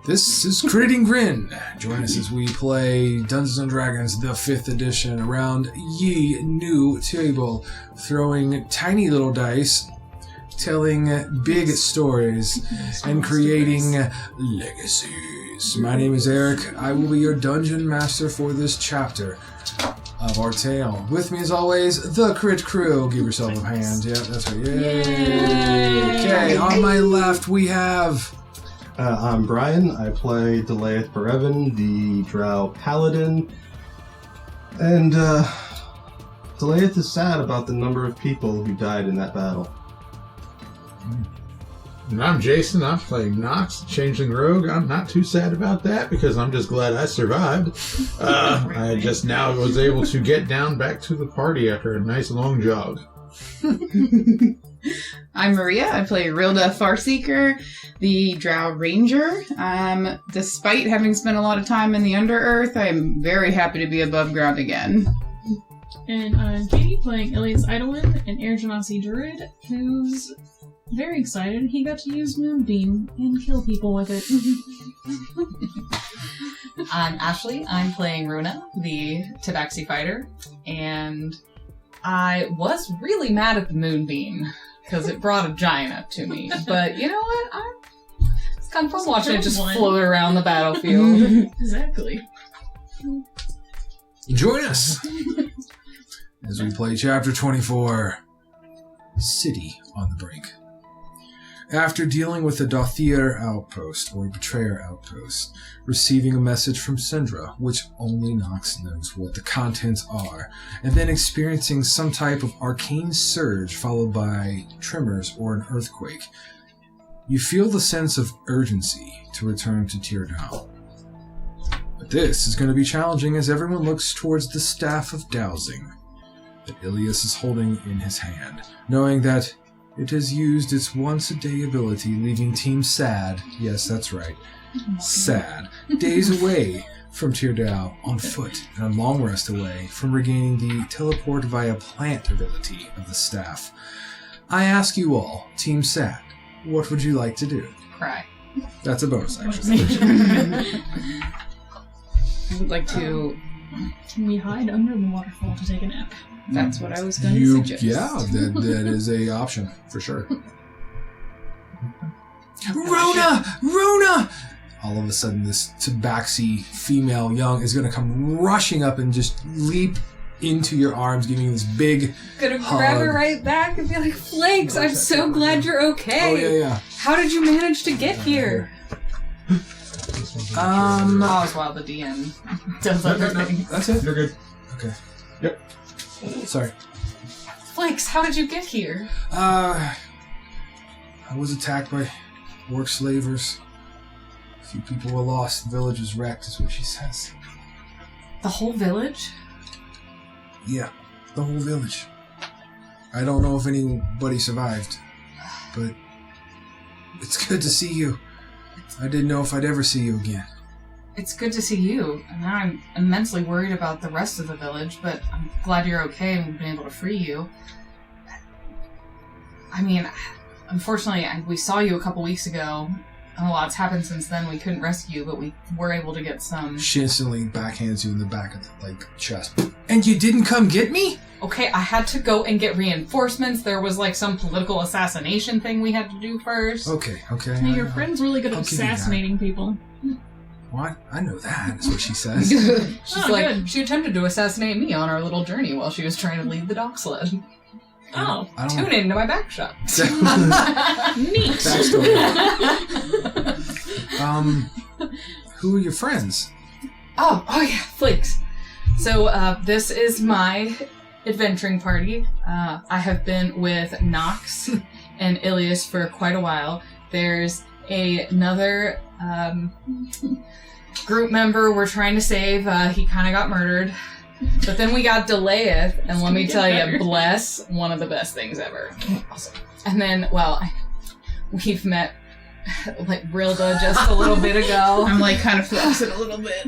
This is Crit Grin. Join us as we play Dungeons & Dragons, the 5th edition, around ye new table, throwing tiny little dice, telling big stories, and creating legacies. My name is Eric. I will be your dungeon master for this chapter of our tale. With me, as always, the Crit Crew. Give yourself a hand. Yeah, that's right. Yay! Okay, on my left we have... I'm Bryan. I play Delayeth Berevan, the Drow Paladin. And, Delayeth is sad about the number of people who died in that battle. And I'm Jason. I'm playing Nox, Changeling Rogue. I'm not too sad about that because I'm just glad I survived. I just now was able to get down back to the party after a nice long jog. I'm Maria. I play Rilda Farseeker, the Drow Ranger. Despite having spent a lot of time in the Underearth, I am very happy to be above ground again. And I'm Katie, playing Ilias Eidolon, an Air Genasi Druid, who's very excited he got to use Moonbeam and kill people with it. I'm Ashley. I'm playing Runa, the Tabaxi Fighter, and I was really mad at the Moonbeam because it brought a giant up to me. But you know what? It's kind of fun watching it just float around the battlefield. Exactly. Join us as we play Chapter 24, City on the Brink. After dealing with the Dothier outpost, or Betrayer outpost, receiving a message from Syndra, which only Nox knows what the contents are, and then experiencing some type of arcane surge followed by tremors or an earthquake, you feel the sense of urgency to return to Teardal. But this is going to be challenging as everyone looks towards the Staff of Dowsing that Ilias is holding in his hand, knowing that it has used its once-a-day ability, leaving Team Sad, yes, that's right, Sad, days away from Teardal on foot and a long rest away from regaining the teleport via plant ability of the staff. I ask you all, Team Sad, what would you like to do? Cry. That's a bonus action. I would like to... Can we hide under the waterfall to take a nap? That's what I was going to suggest. Yeah, that is a option, for sure. Rona! All of a sudden, this tabaxi female young is going to come rushing up and just leap into your arms, giving you this big Gonna hug. grab her right back and be like, Flakes, I'm so glad you're okay. Oh, yeah. How did you manage to get here? Oh, it's while the DM does everything. No, that's it. You're good. Okay. Yep. Sorry. Flakes, how did you get here? I was attacked by orc slavers. A few people were lost. The village was wrecked, is what she says. The whole village? Yeah, the whole village. I don't know if anybody survived, but it's good to see you. I didn't know if I'd ever see you again. It's good to see you. And now I'm immensely worried about the rest of the village, but I'm glad you're okay and we've been able to free you. I mean, unfortunately, we saw you a couple weeks ago, and a lot's happened since then. We couldn't rescue you, but we were able to get some... She instantly backhands you in the back of the chest. And you didn't come get me? Okay, I had to go and get reinforcements. There was some political assassination thing we had to do first. Okay. Hey, your friend's really good at assassinating people. What? I know that, is what she says. She attempted to assassinate me on our little journey while she was trying to lead the dog sled. Oh, tune into my back shot. Neat. Backstory. Who are your friends? Oh yeah, Flakes. So, this is my adventuring party. I have been with Nox and Ilias for quite a while. There's another group member we're trying to save. He kind of got murdered. But then we got Delayeth, and let me tell you, bless, one of the best things ever. Awesome. And then, we've met, Rilda just a little bit ago. I'm kind of flaccid a little bit.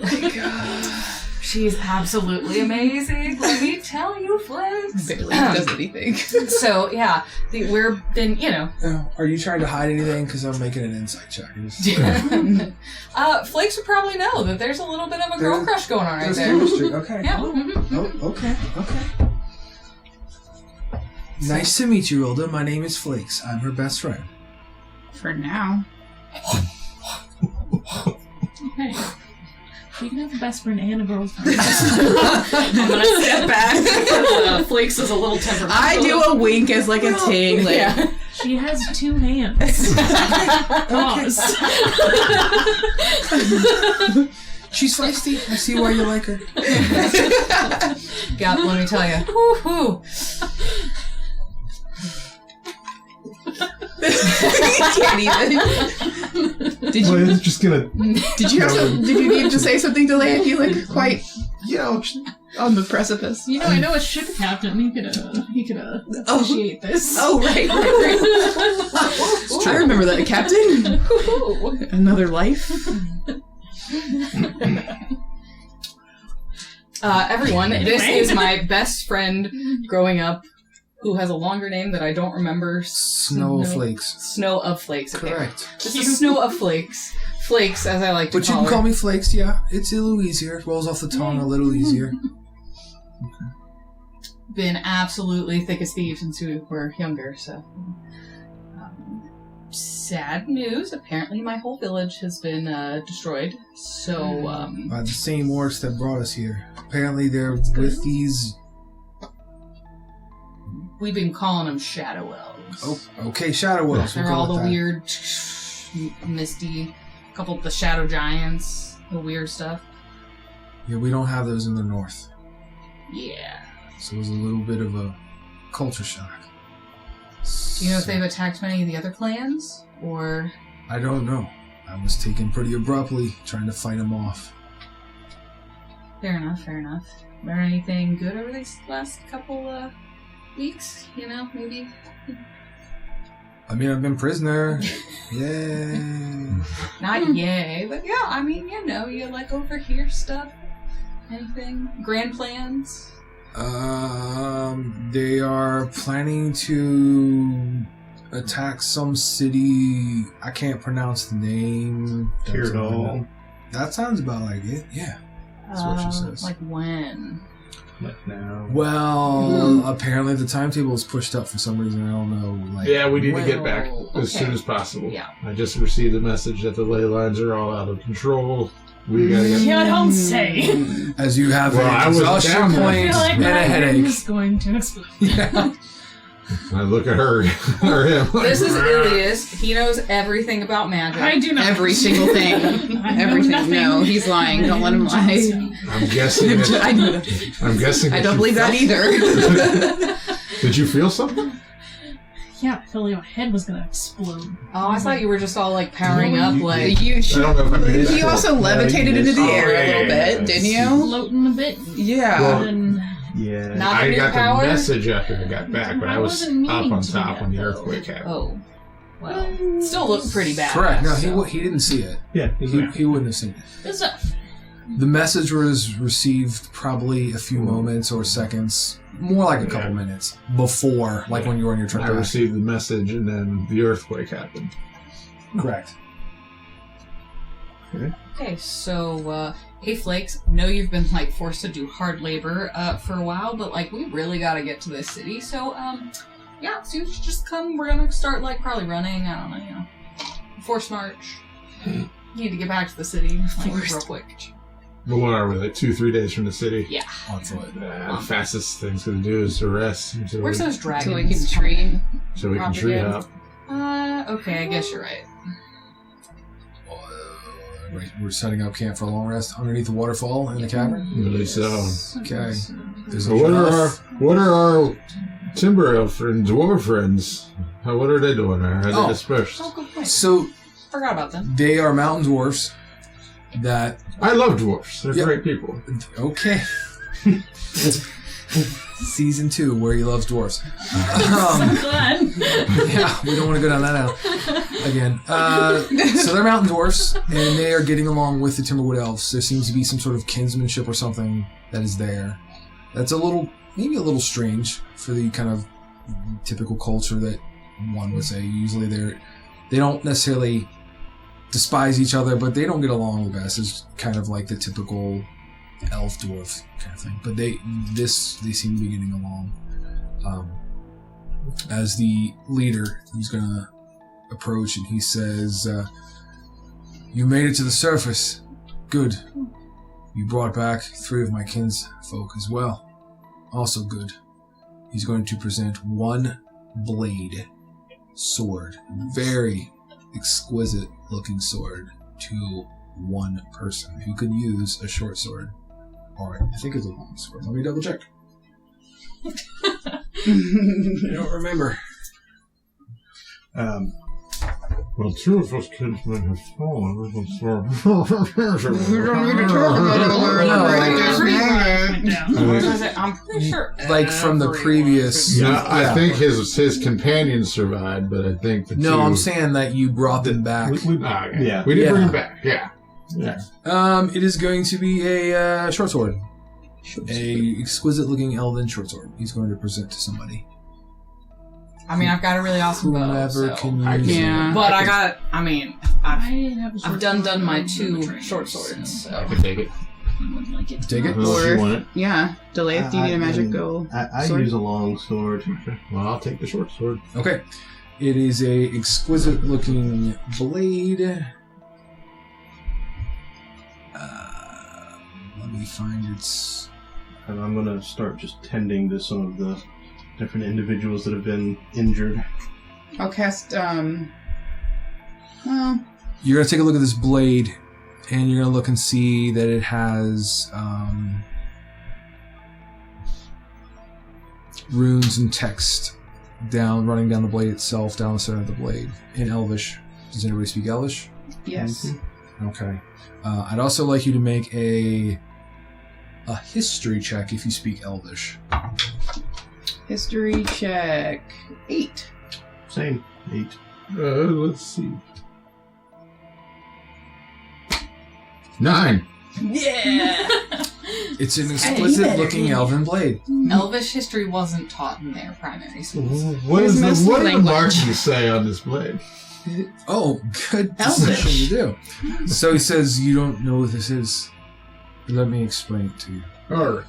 She's absolutely amazing. Let me tell you, Flakes. Barely does anything. So yeah, we're been Are you trying to hide anything? Because I'm making an insight check. Flakes would probably know that there's a little bit of a girl crush going on right There's there. chemistry. Okay. Yeah. Oh, okay. Nice to meet you, Rilda. My name is Flakes. I'm her best friend. For now. Okay. You can have a best friend and a girlfriend. I'm gonna step back because Flakes is a little temperamental. I do a wink as like a ting. Like, Yeah. She has 2 hands. Pause. She's feisty. I see why you like her. Yeah, let me tell you. Woo-hoo. Can't even. Did Well, you? it's just gonna. Did you have to? Did you need to say something to Leia? You look quite on the precipice. You know, I know a ship captain. He could appreciate this. Oh, right. I remember that, Captain. Another life. Everyone, this is my best friend growing up, who has a longer name that I don't remember. Snowflakes. Snow of Flakes. Okay. Correct. This is Snow of Flakes. Flakes, as I like to But you call can call her. me Flakes, yeah. It's a little easier. It rolls off the tongue a little easier. Been absolutely thick as thieves since we were younger, so. Sad news. Apparently my whole village has been destroyed. So, By the same orcs that brought us here. Apparently they're with these... we've been calling them shadow elves. Oh, okay, shadow elves. They're we'll go all the with that. weird, misty, couple of the shadow giants, the weird stuff. Yeah, we don't have those in the north. Yeah. So it was a little bit of a culture shock. Do you know if they've attacked many of the other clans? Or... I don't know. I was taken pretty abruptly, trying to fight them off. Fair enough. Learn anything good over these last couple weeks? You know, maybe? I mean, I've been prisoner. Yay. Not yay, but yeah, I mean, you know, you like overhear stuff. Anything? Grand plans? They are planning to attack some city. I can't pronounce the name. Teardal. That sounds about like it. Yeah. That's what she says. Like when? Like now. Well, apparently the timetable is pushed up for some reason. I don't know. Like, Yeah, we need to when. get back as okay. soon as possible. Yeah. I just received a message that the ley lines are all out of control. We gotta get... Yeah, don't say. As you have Well, I an wasn't exhaustion down there. I point feel like and my a brain headache. is going to explode. Yeah. I look at her or him. Like, This is Ilias. He knows everything about magic. I do not. Every single thing. I know Everything. nothing. No, he's lying. Don't let him lie. I'm guessing. That, I know. I'm guessing. I that don't you believe that felt- either. Did you feel something? Yeah, I felt like my head was gonna explode. Oh, I thought you were just all like powering up, You- like. You I don't know if I made You that. also levitated into the Oh, air a yeah, little yeah, bit, yeah. didn't you? Floating a bit. Yeah. Well, And Yeah. Not I a new got power? the message after I got back, but I was wasn't meaning up on to do top that, when the though. earthquake happened. Oh. Well, still looked pretty bad. Correct. No, he didn't see it. Yeah. He wouldn't have seen it. good stuff. The message was received probably a few moments or seconds, more like a couple minutes before, like when you were on your trip I back. received the message, and then the earthquake happened. Correct. Okay, so, hey Flakes, know you've been, like, forced to do hard labor, for a while, but, like, we really gotta get to this city, so, yeah, so you should just come, we're gonna start, like, probably running, I don't know, you know, forced march. Need to get back to the city, like, real quick. But what are we, like 2-3 days from the city? Yeah. On foot. The fastest thing's gonna do is to rest until Where's we, those dragons? So we can tree. so we can Probably tree good. up. Okay, I guess you're right. We're setting up camp for a long rest underneath the waterfall in the cavern. Really so. Okay. There's a So giraffe. what are our timber elf and dwarf friends? What are they doing there? Are they Oh. dispersed? Oh, good point. So Forgot about them. they are mountain dwarfs that I love dwarfs. They're Yep. great people. okay. Season 2, where he loves dwarves. I'm glad. Yeah, we don't want to go down that alley again. So they're mountain dwarfs, and they are getting along with the Timberwood elves. There seems to be some sort of kinsmanship or something that is there. That's maybe a little strange for the kind of typical culture that one would say. Usually they don't necessarily despise each other, but they don't get along the best. It's kind of like the typical elf dwarf kind of thing. But they seem to be getting along. As the leader, he's going to approach and he says, "You made it to the surface. Good. You brought back 3 of my kinsfolk as well. Also good." He's going to present 1 blade sword, very exquisite looking sword, to 1 person who could use a short sword. Or I think it's a long sword. Let me double check. I don't remember. Well, 2 of us kinsmen have fallen. We don't need to talk about it. I'm pretty sure. Like from the previous. Yeah, I think his companions survived, but I think the No, 2... I'm saying that you brought them back. Okay. Yeah. We did bring Yeah. him back. Yeah. It is going to be a short sword. A exquisite looking elven short sword. He's going to present to somebody. I mean, I've got a really awesome bow, Whomever so. can I use can- it. Yeah. But I've I have a short I've done sword my on the 2 train, short swords. so So. I can take it. I would like it. Take it? Unless you want it. Yeah. Delayeth, do you need a magic goal? I sword? use a long sword. Okay. Well, I'll take the short sword. Okay. It is a exquisite looking blade. Let me find its... And I'm going to start just tending to some of the different individuals that have been injured. I'll cast, well, You're going to take a look at this blade, and you're going to look and see that it has runes and text running down the blade itself, down the center of the blade, in Elvish. Does anybody speak Elvish? yes. Okay. I'd also like you to make a history check if you speak Elvish. History check. 8. Same. 8. Let's see. 9. Yeah! It's an exquisite looking elven blade. Elvish history wasn't taught in their primary schools. What It's do mostly the language. markings say on this blade? Oh, good decision you do. So he says, "You don't know what this is. Let me explain it to you. Alright.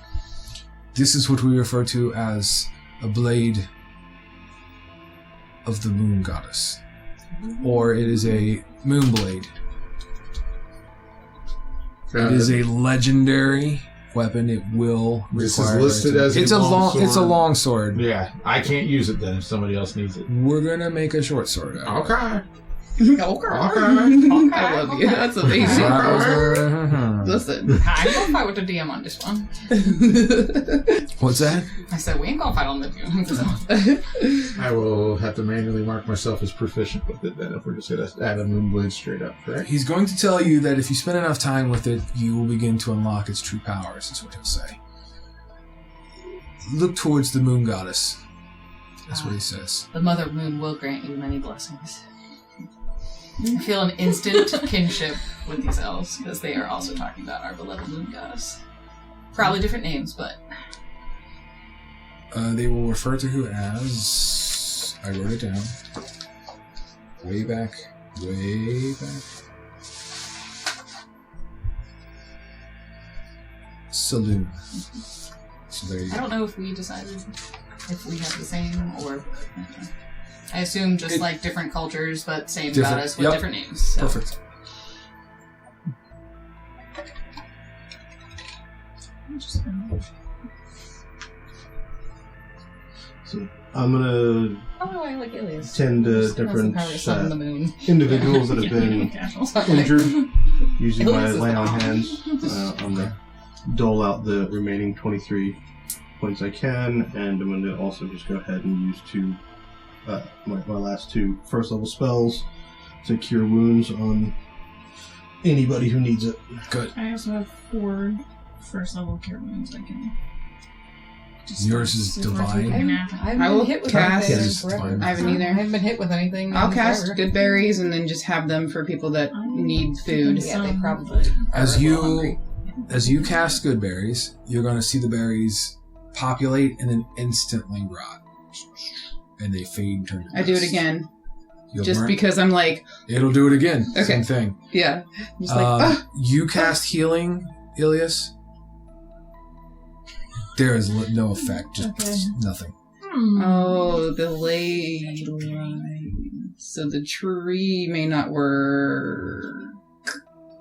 This is what we refer to as a blade of the moon goddess. Or it is a moon blade. It is a legendary weapon. It will This require... is listed as it's a a long sword. It's a long sword. Yeah, I can't use it then if somebody else needs it. We're gonna make a short sword out of it. Okay. Okay. Okay. I love you. That's So amazing. that was a- Listen. I ain't gonna fight with the DM on this one. What's that? I said, we ain't gonna fight on the DM. I will have to manually mark myself as proficient with it then if we're just going to add a moonblade straight up, correct? He's going to tell you that if you spend enough time with it, you will begin to unlock its true powers, is what he'll say. Look towards the moon goddess. That's what he says. The Mother Moon will grant you many blessings. I feel an instant kinship with these elves because they are also talking about our beloved moon goddess. Probably different names, but They will refer to her as... I wrote it down. Way back. Saloon. So there you I go. don't know if we decided if we have the same or. I assume just like different cultures, but same Different, goddess with yep. different names. So. Perfect. So I'm going Oh, I like alias. to tend to Just different power sun on the moon. individuals that have been injured using my Alias is lay on awesome. hands. I'm going to dole out the remaining 23 points I can, and I'm going to also just go ahead and use my last 2 first level spells to cure wounds on anybody who needs it. Good. I also have 4 first level cure wounds I can Just Yours is super divine. freaking I happy. haven't I been will hit with cast- anything Yes, forever. divine. I haven't either. I haven't been hit with anything. I'll in cast forever. good berries and then just have them for people that need food. Yeah, they probably As are a little hungry. you cast good berries, you're going to see the berries populate and then instantly rot, and they fade and turn to I do it dust. again, You'll just burn- because I'm like, it'll do it again. Okay. Same thing. yeah. I'm just like, You cast healing, Ilias. There is no effect. Just Okay. nothing. oh, the ley line. So the tree may not work.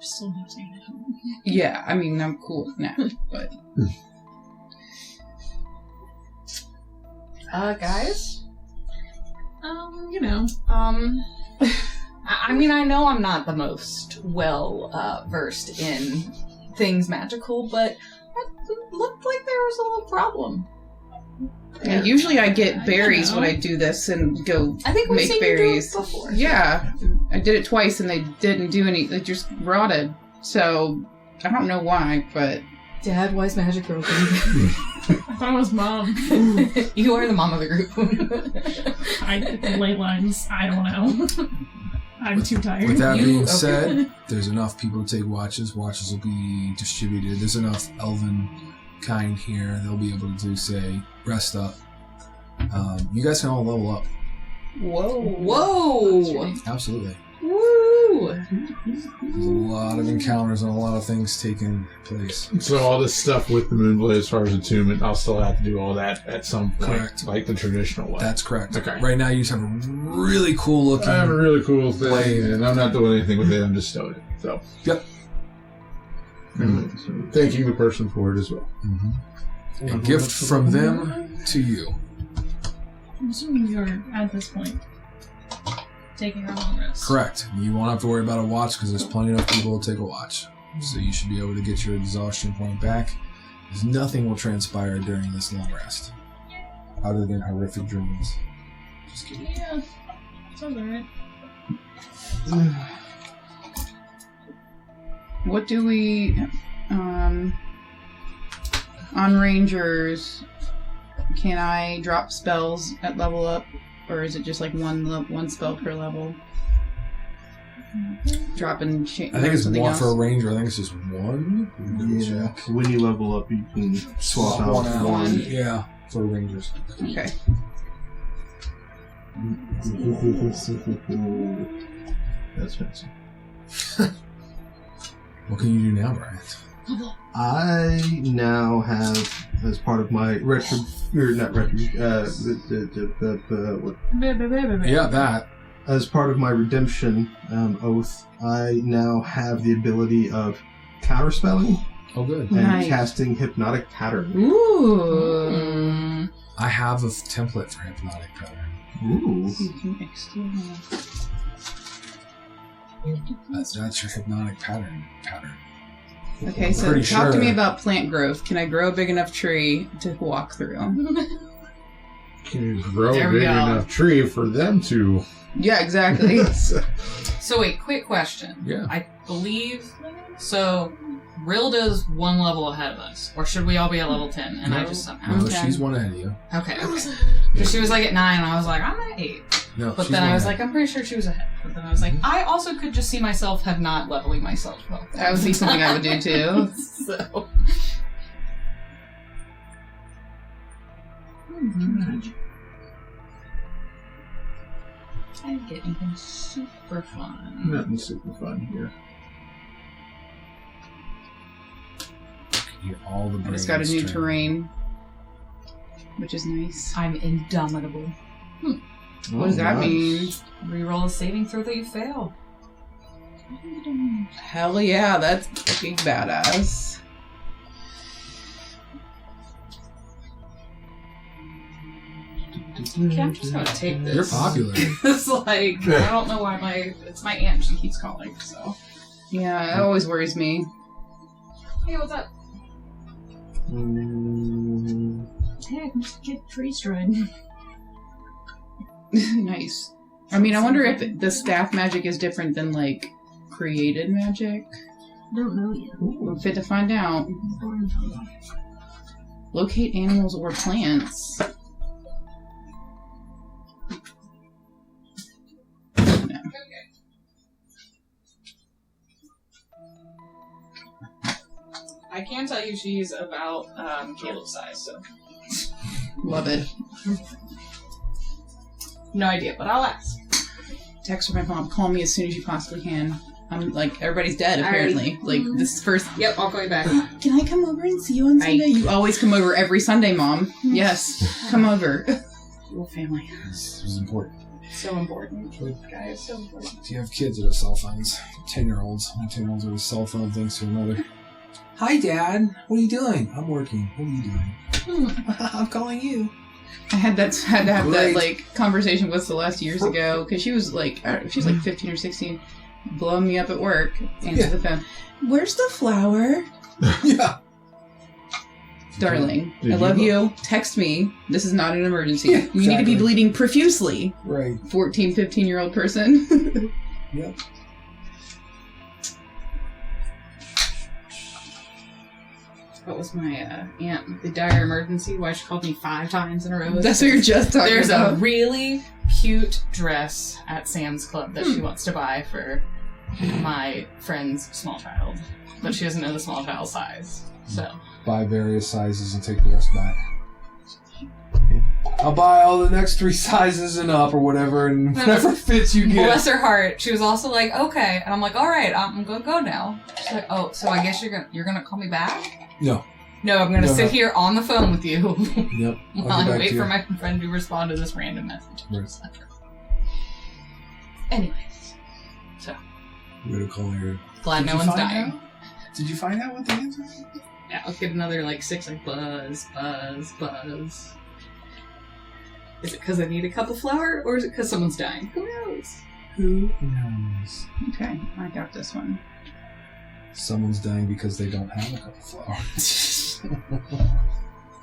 Still have to get home. Yeah, I mean, I'm cool with that, but Guys, You know. I mean, I know I'm not the most versed in things magical, but it looked like there was a little problem. yeah, usually I get berries know. when I do this and go. I think we've Make seen berries. you do it before. Yeah, I did it twice and they didn't do any. They just rotted. So I don't know why, but Dad, why is magic broken? I thought it was Mom. You are the mom of the group. Ley lines. I don't know. I'm too tired. With that You- being okay. said, there's enough people to take watches. Watches will be distributed. There's enough elven kind here. They'll be able to say, rest up. You guys can all level up. Whoa! Absolutely. Woo! There's a lot of encounters and a lot of things taking place. So all this stuff with the Moonblade as far as attunement, I'll still have to do all that at some point. Correct. Like the traditional way. That's correct. Okay. Right now you just have a really cool looking... I have a really cool thing, Blade. and I'm not doing anything with it. I'm just stowing it. So. Yep. And thanking the person for it as well. Mm-hmm. A gift from them to you. I'm assuming you're at this point taking a long rest. Correct. You won't have to worry about a watch because there's plenty enough people to take a watch. So you should be able to get your exhaustion point back. Because nothing will transpire during this long rest. Other than horrific dreams. Just kidding. Yeah. Sounds alright. what do we on Rangers? Can I drop spells at level up, or is it just like one spell per level? Drop and change. I think it's something one else? for a ranger. I think it's just one. Yeah. When you level up, you can swap out one out. one. Yeah, for rangers. Okay. That's fancy. What can you do now, Bryan? I now have, as part of my what? Yeah, that. As part of my redemption oath, I now have the ability of counterspelling Oh, good. and Nice. casting hypnotic pattern. Ooh. I have a template for hypnotic pattern. Ooh. You can extend That's your hypnotic pattern. Okay, so Pretty talk to me sure. about plant growth. Can I grow a big enough tree to walk through? Can you grow There a we big go. enough tree for them to? Yeah, exactly. So wait, quick question. Yeah. I believe so. Rilda's one level ahead of us, or should we all be at level 10? And I No. just somehow. No, Okay. she's one ahead of you. Okay. Because she was like at 9, and I was like, I'm at 8. No, But she's then one I was ahead. like, I'm pretty sure she was ahead. But then I was like, I also could just see myself have not leveling myself well. That would be something I would do too. So. I didn't get anything super fun. Nothing super fun here. You get all the I just got a brains new turned. terrain, which is nice. I'm indomitable. What does that mean? Reroll a saving throw that you fail. Hell yeah, that's fucking badass. Okay, I'm just gonna take this. You're popular. It's like, I don't know why it's my aunt, she keeps calling, so. Yeah, it always worries me. Hey, what's up? Hey, I can just get tree stride. Nice. I mean, I wonder if the staff magic is different than, like, created magic. Don't know yet. We're fit to find out. Locate animals or plants. No. I can tell you she's about Caleb's size, so Love it. no idea, but I'll ask. Text my mom. Call me as soon as you possibly can. I'm like, everybody's dead, apparently. Like, this is first... Yep, I'll call you back. Can I come over and see you on Sunday? You always come over every Sunday, Mom. Yes, come over. Little family. This is important. So important. Guys, so important. Do you have kids that have cell phones? 10-year-olds. My 10-year-olds have a cell phone thanks to another. Hi, Dad. What are you doing? I'm working. What are you doing? I'm calling you. I had to have that Great. like conversation with Celeste years ago because she was like 15 or 16, blowing me up at work. Answer the phone. Where's the flower, Yeah. darling? Did I you love look? you. Text me. This is not an emergency. Yeah, You need to be exactly. bleeding profusely. Right. 14, 15-year-old person. Yep. What was my aunt? The dire emergency? Why she called me 5 times in a row? That's what you're just talking There's about. a really cute dress at Sam's Club that she wants to buy for my friend's small child, but she doesn't know the small child size. So Buy various sizes and take the rest back. I'll buy all the next 3 sizes and up or whatever, and whatever fits you get. bless her heart, she was also like, "Okay," and I'm like, "All right, I'm gonna go now." She's like, "Oh, so I guess you're gonna call me back?" No. No, I'm gonna No, sit no. here on the phone with you Yep. while I'll I get back wait to for you. my friend to respond to this random message. Right. Anyways, I'm gonna call her. glad Did no you one's find dying. out? Did you find out what the answer is? Yeah, I'll get another like 6 like buzz, buzz, buzz. Is it because I need a cup of flour, or is it because someone's dying? Who knows? Who knows? Okay, I got this one. Someone's dying because they don't have a cup of flour.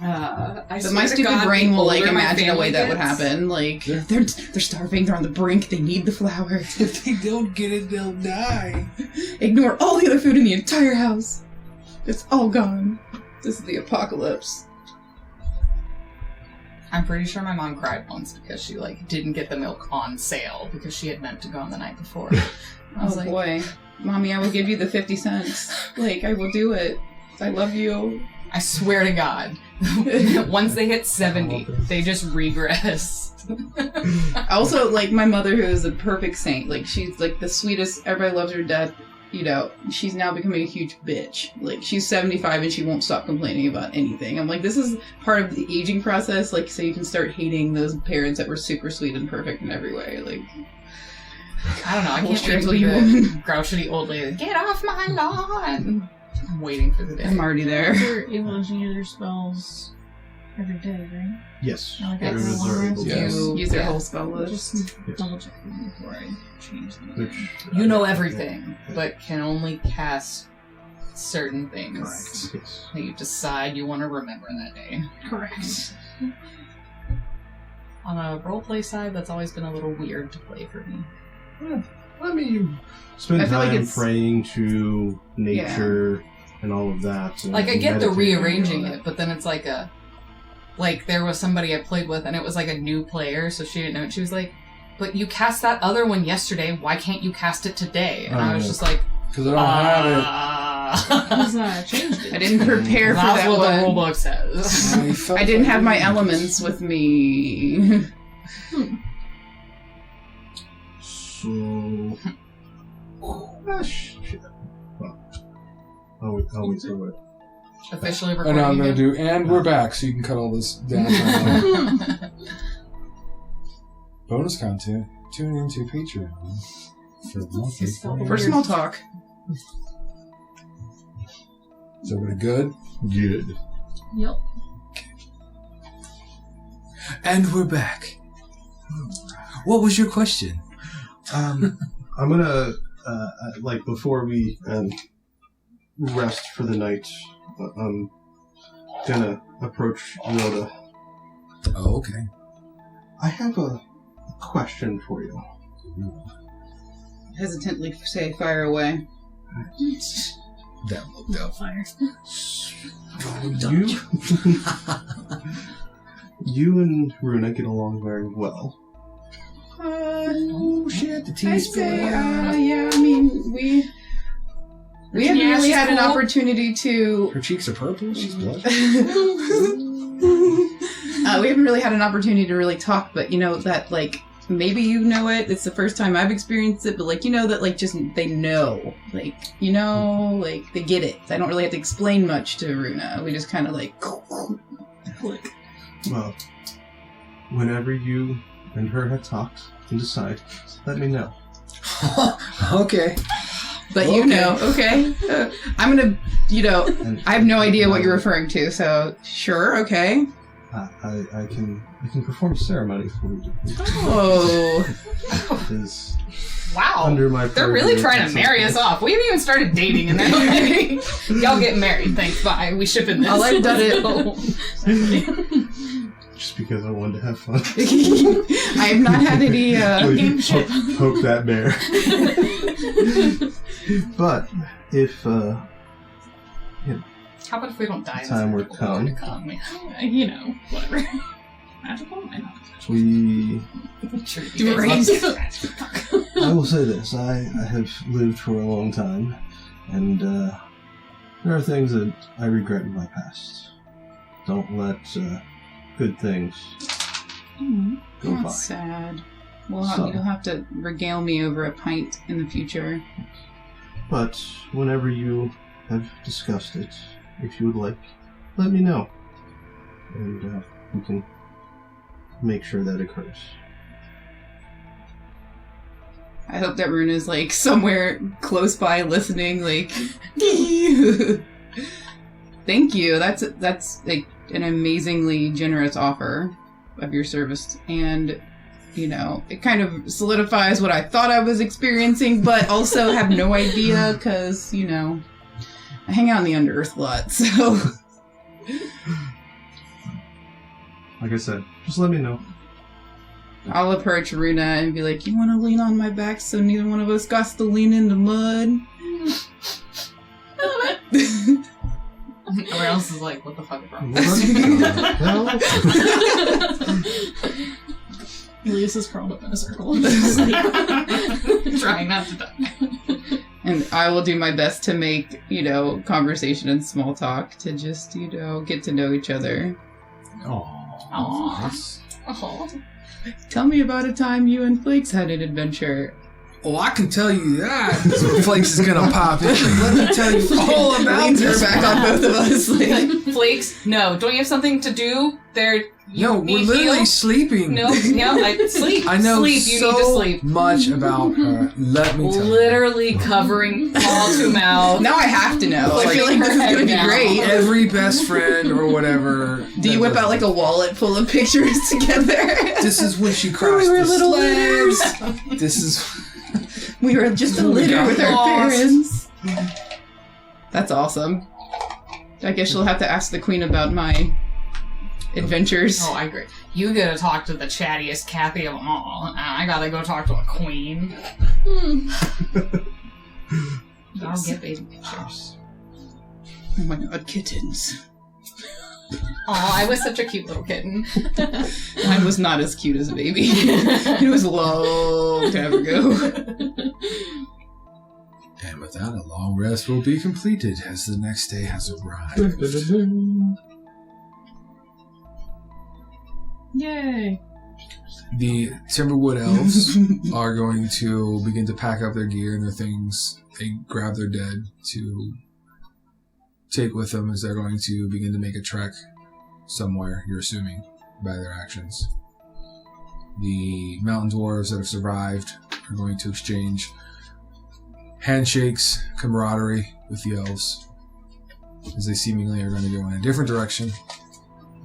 I But swear my to stupid God, brain the will like older my imagine a family way that would gets- happen. Like Yeah. they're starving, they're on the brink, they need the flour. If they don't get it, they'll die. Ignore all the other food in the entire house. It's all gone. This is the apocalypse. I'm pretty sure my mom cried once because she like didn't get the milk on sale because she had meant to go on the night before. I was Oh like, boy. Mommy, I will give you the 50 cents. Like, I will do it. I love you. I swear to God, once they hit 70, they just regress. Also, like, my mother, who is a perfect saint, like, she's, like, the sweetest, everybody loves her to death, you know, she's now becoming a huge bitch. Like, she's 75 and she won't stop complaining about anything. I'm like, this is part of the aging process, like, so you can start hating those parents that were super sweet and perfect in every way. Like, I don't know, I Whole can't strangle wait you to be woman. the grouchy old lady. Get off my lawn! I'm waiting for the day. I'm already there. You're able to use your spells every day, right? Yes. Like Yes. after a long rest? Yes. Use their Yeah. whole spell list. Just double checking before I change them. Which, You know everything, but can only cast certain things Correct. Yes. that you decide you want to remember that day. Correct. On a roleplay side, that's always been a little weird to play for me. I mean, spend I feel like time it's- praying to nature and all of that. and Like, I get the meditating and rearranging all it, but then it's like a... Like, there was somebody I played with, and it was like a new player, so she didn't know it. She was like, but you cast that other one yesterday, why can't you cast it today? And I was Oh. just like, Because I don't have Because changed it. I didn't prepare for That's that what the one. rulebook says. it. I didn't have my elements with me. So. Shit. Well, I'll wait till it. Officially I recording know I'm going to again. do, and we're back, so you can cut all this down. Bonus content. Tune into Patreon for monthly. For small talk. Is everybody good? Good. Yep. And we're back. What was your question? I'm gonna like before we rest for the night. I'm gonna approach Yoda. Oh, okay. I have a question for you. Hesitantly say fire away. That looked up. Fire. You and Runa get along very well. Oh shit! The I'd tea's say, spilling. yeah. I mean, we haven't Yeah, really she's had an cool. opportunity to. Her cheeks are purple. She's blood. We haven't really had an opportunity to really talk, but you know that like maybe you know it. It's the first time I've experienced it, but like you know that like just they know, like you know, like they get it. I don't really have to explain much to Runa. We just kind of like click. Well, whenever you and her have talked and decide, let me know. Okay. But you know, okay. I'm gonna, you know, And I have no idea what you're referring to, so sure, okay. I can perform a ceremony for you. Oh. It is Wow. under my They're really purview trying at to some marry point. us off. We haven't even started dating and they're already. Y'all getting married. Thanks. Bye. We shipping this. All I've done it. Just because I wanted to have fun. I have not had any. Please, poke that bear. But if How about if we don't die? time would come, You know, whatever. Magical? I know. we I will say this, I have lived for a long time, and there are things that I regret in my past. Don't let good things go by. That's sad. Well, So- you'll have to regale me over a pint in the future. But whenever you have discussed it, if you would like, let me know. And we can make sure that occurs. I hope that Runa's like somewhere close by listening, like thank you. That's like an amazingly generous offer of your service, and you know, it kind of solidifies what I thought I was experiencing, but also have no idea because, you know, I hang out in the Under-Earth a lot, so Like I said, just let me know. I'll approach Runa and be like, you want to lean on my back so neither one of us got to lean in the mud? Everyone else is like, what the fuck is wrong? Elias is curled up in a circle. Trying not to die. And I will do my best to make, you know, conversation and small talk to just, you know, get to know each other. Aw. Aw. Tell me about a time you and Flakes had an adventure. Oh, I can tell you that. So Flakes is gonna pop in. Let me tell you all about Leans her this. back on both of us. Like, Flakes, no. Don't you have something to do? No, we're literally sleeping. No, sleep. I know sleep. You so need to sleep. much about her. Let me tell you. Literally covering all to mouth. now I have to know. I Like, feel like this is going to be now. great. Every best friend or whatever. Do you whip out like a wallet full of pictures together? This is when she crossed were the little sleds. This is. We were just a Oh my litter God. with our Lost. parents. That's awesome. I guess you'll have to ask the queen about my adventures. Oh, I agree. You gotta talk to the chattiest Kathy of them all. I gotta go talk to a queen. I'll get baby pictures. Oh my god, kittens. Oh, I was such a cute little kitten. Mine was not as cute as a baby. It was a long time ago. And with that, a long rest will be completed as the next day has arrived. Yay. The Timberwood elves are going to begin to pack up their gear and their things. They grab their dead to take with them as they're going to begin to make a trek somewhere, you're assuming, by their actions. The mountain dwarves that have survived are going to exchange handshakes, camaraderie with the elves, as they seemingly are going to go in a different direction.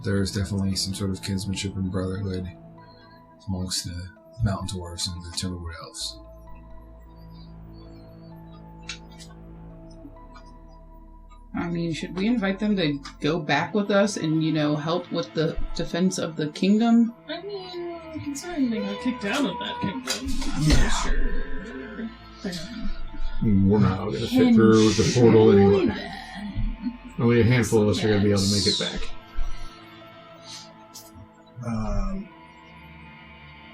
There is definitely some sort of kinsmanship and brotherhood amongst the mountain dwarves and the Timberwood elves. I mean, should we invite them to go back with us and, you know, help with the defense of the kingdom? I mean, considering they got kicked out of that kingdom, I'm Yeah. not sure. We're not all going to fit through the portal anyway. Only a handful of us are going to be able to make it back.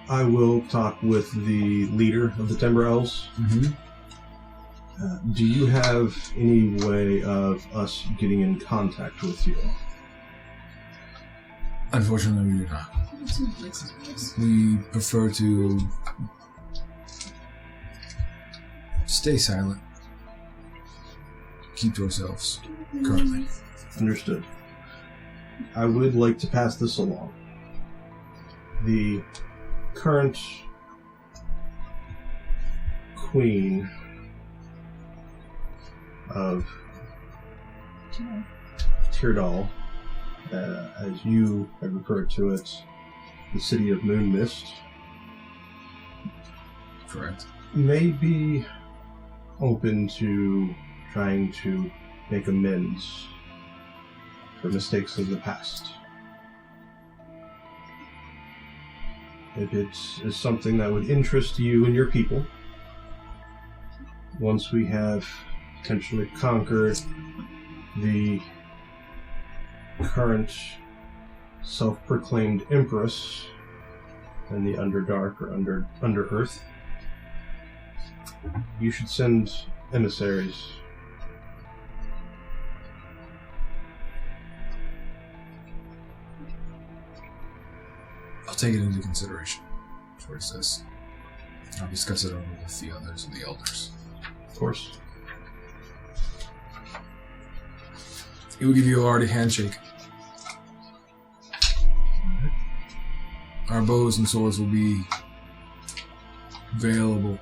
I will talk with the leader of the Timber Elves. Mm-hmm. Do you have any way of us getting in contact with you? Unfortunately, we do not. We prefer to stay silent. Keep to ourselves, currently. Understood. I would like to pass this along. The current queen of Tyrdal, as you have referred to it, the city of Moon Mist, Correct. may be open to trying to make amends for mistakes of the past. If it is something that would interest you and your people, once we have potentially conquered the current self-proclaimed Empress in the Underdark or under Earth, you should send emissaries. I'll take it into consideration. That's what it says. I'll discuss it over with the others and the elders. Of course. He will give you a hearty handshake. Our bows and swords will be available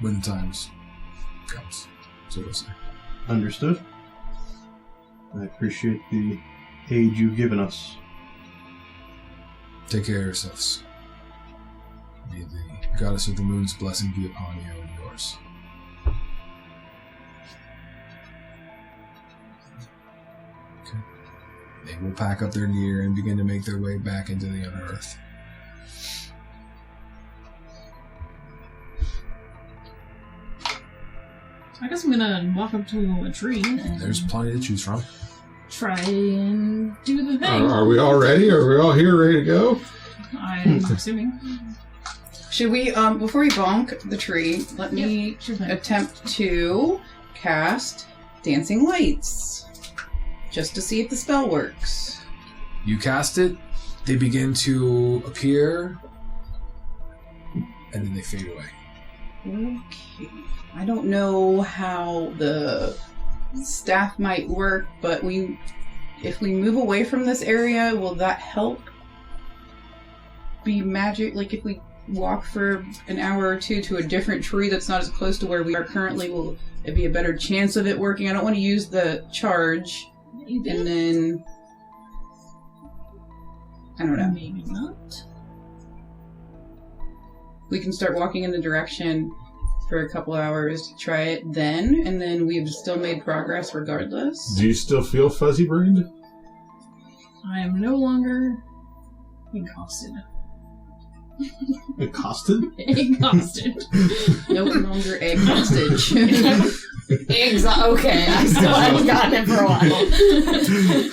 when the time comes, so to say. Understood. I appreciate the aid you've given us. Take care of yourselves. May the goddess of the moon's blessing be upon you and yours. Okay. They will pack up their gear and begin to make their way back into the inner earth. I guess I'm gonna walk up to a tree and There's plenty to choose from. try and do the thing. Are we all ready? Are we all here ready to go? I'm assuming. Should we, before we bonk the tree, let me Sure thing. attempt to cast Dancing Lights. Just to see if the spell works. You cast it, they begin to appear, and then they fade away. Okay. I don't know how the staff might work, but if we move away from this area, will that help be magic? Like if we walk for an hour or two to a different tree that's not as close to where we are currently, will it be a better chance of it working? I don't want to use the charge Maybe. and then I don't know. Maybe not. We can start walking in the direction for a couple hours to try it then, and then we've still made progress regardless. Do you still feel fuzzy-brained? I am no longer exhausted. Accosted? Exhausted. No longer egg hostage. Okay, I still haven't gotten it for a while.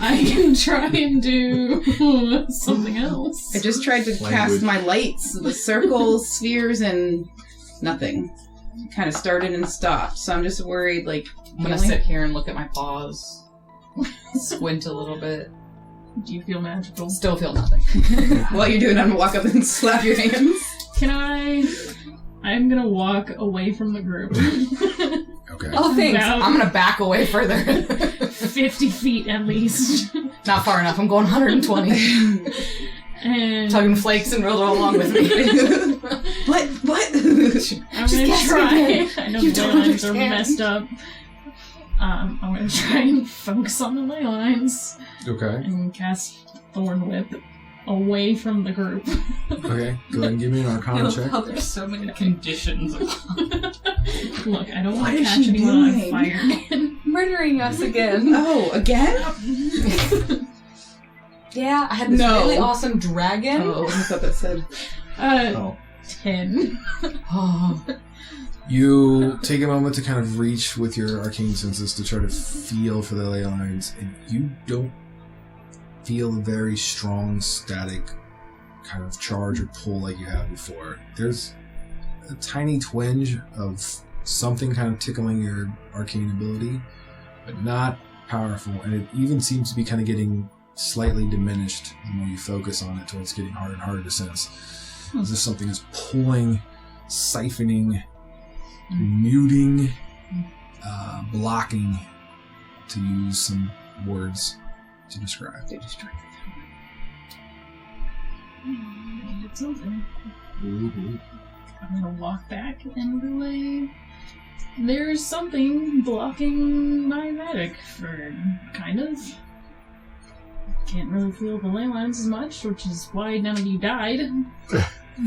I can try and do something else. I just tried to cast my lights, the circles, spheres, and nothing. Kind of started and stopped, so I'm just worried, like... I'm gonna sit here and look at my paws. Squint a little bit. Do you feel magical? Still feel nothing. While you're doing it, I'm gonna walk up and slap your hands. Can I'm gonna walk away from the group. Okay. Oh, thanks. About- I'm gonna back away further. 50 feet at least. Not far enough. I'm going 120. And Tugging flakes and roll along with me. What? I'm gonna guess try. again. I know You the don't ley lines are understand. messed up. I'm gonna try and focus on the ley lines Okay. and cast Thorn Whip away from the group. Okay. Go ahead and give me an Arcana check. There's so many conditions. Look, I don't What want to is catch she anyone on doing? fire again. Murdering us again. Oh, again? Yeah, I had this No. really awesome dragon. Oh, I thought that said... Oh. 10. Oh. You take a moment to kind of reach with your arcane senses to try to feel for the ley lines, and you don't feel a very strong static kind of charge or pull like you had before. There's a tiny twinge of something kind of tickling your arcane ability, but not powerful, and it even seems to be kind of getting slightly diminished the more you focus on it, towards getting harder and harder to sense. As if something is pulling, siphoning, muting, blocking, to use some words to describe. It's something. Mm-hmm. I'm gonna walk back and relay. There's something blocking my magic, for kind of. Can't really feel the ley lines as much, which is why none of you died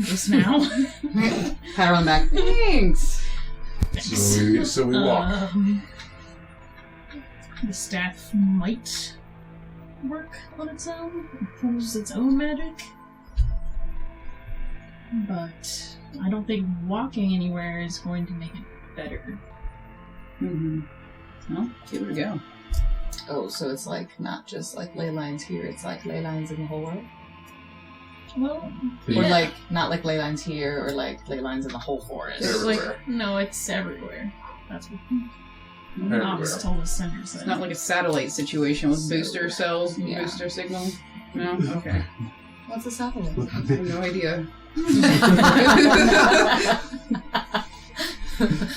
just now. Pat her on the back. Thanks. So we walk. The staff might work on its own, pulls its own magic. But I don't think walking anywhere is going to make it better. Mm-hmm. Well, give it a go. Oh, so it's like not just like ley lines here, it's like ley lines in the whole world? Well, Or yeah. like, not like ley lines here, or like ley lines in the whole forest? It's like, no, it's everywhere. That's what Knox told us Cinder said. It's not like a satellite situation with booster cells and Yeah. booster signal. No? Okay. What's a satellite? I have no idea.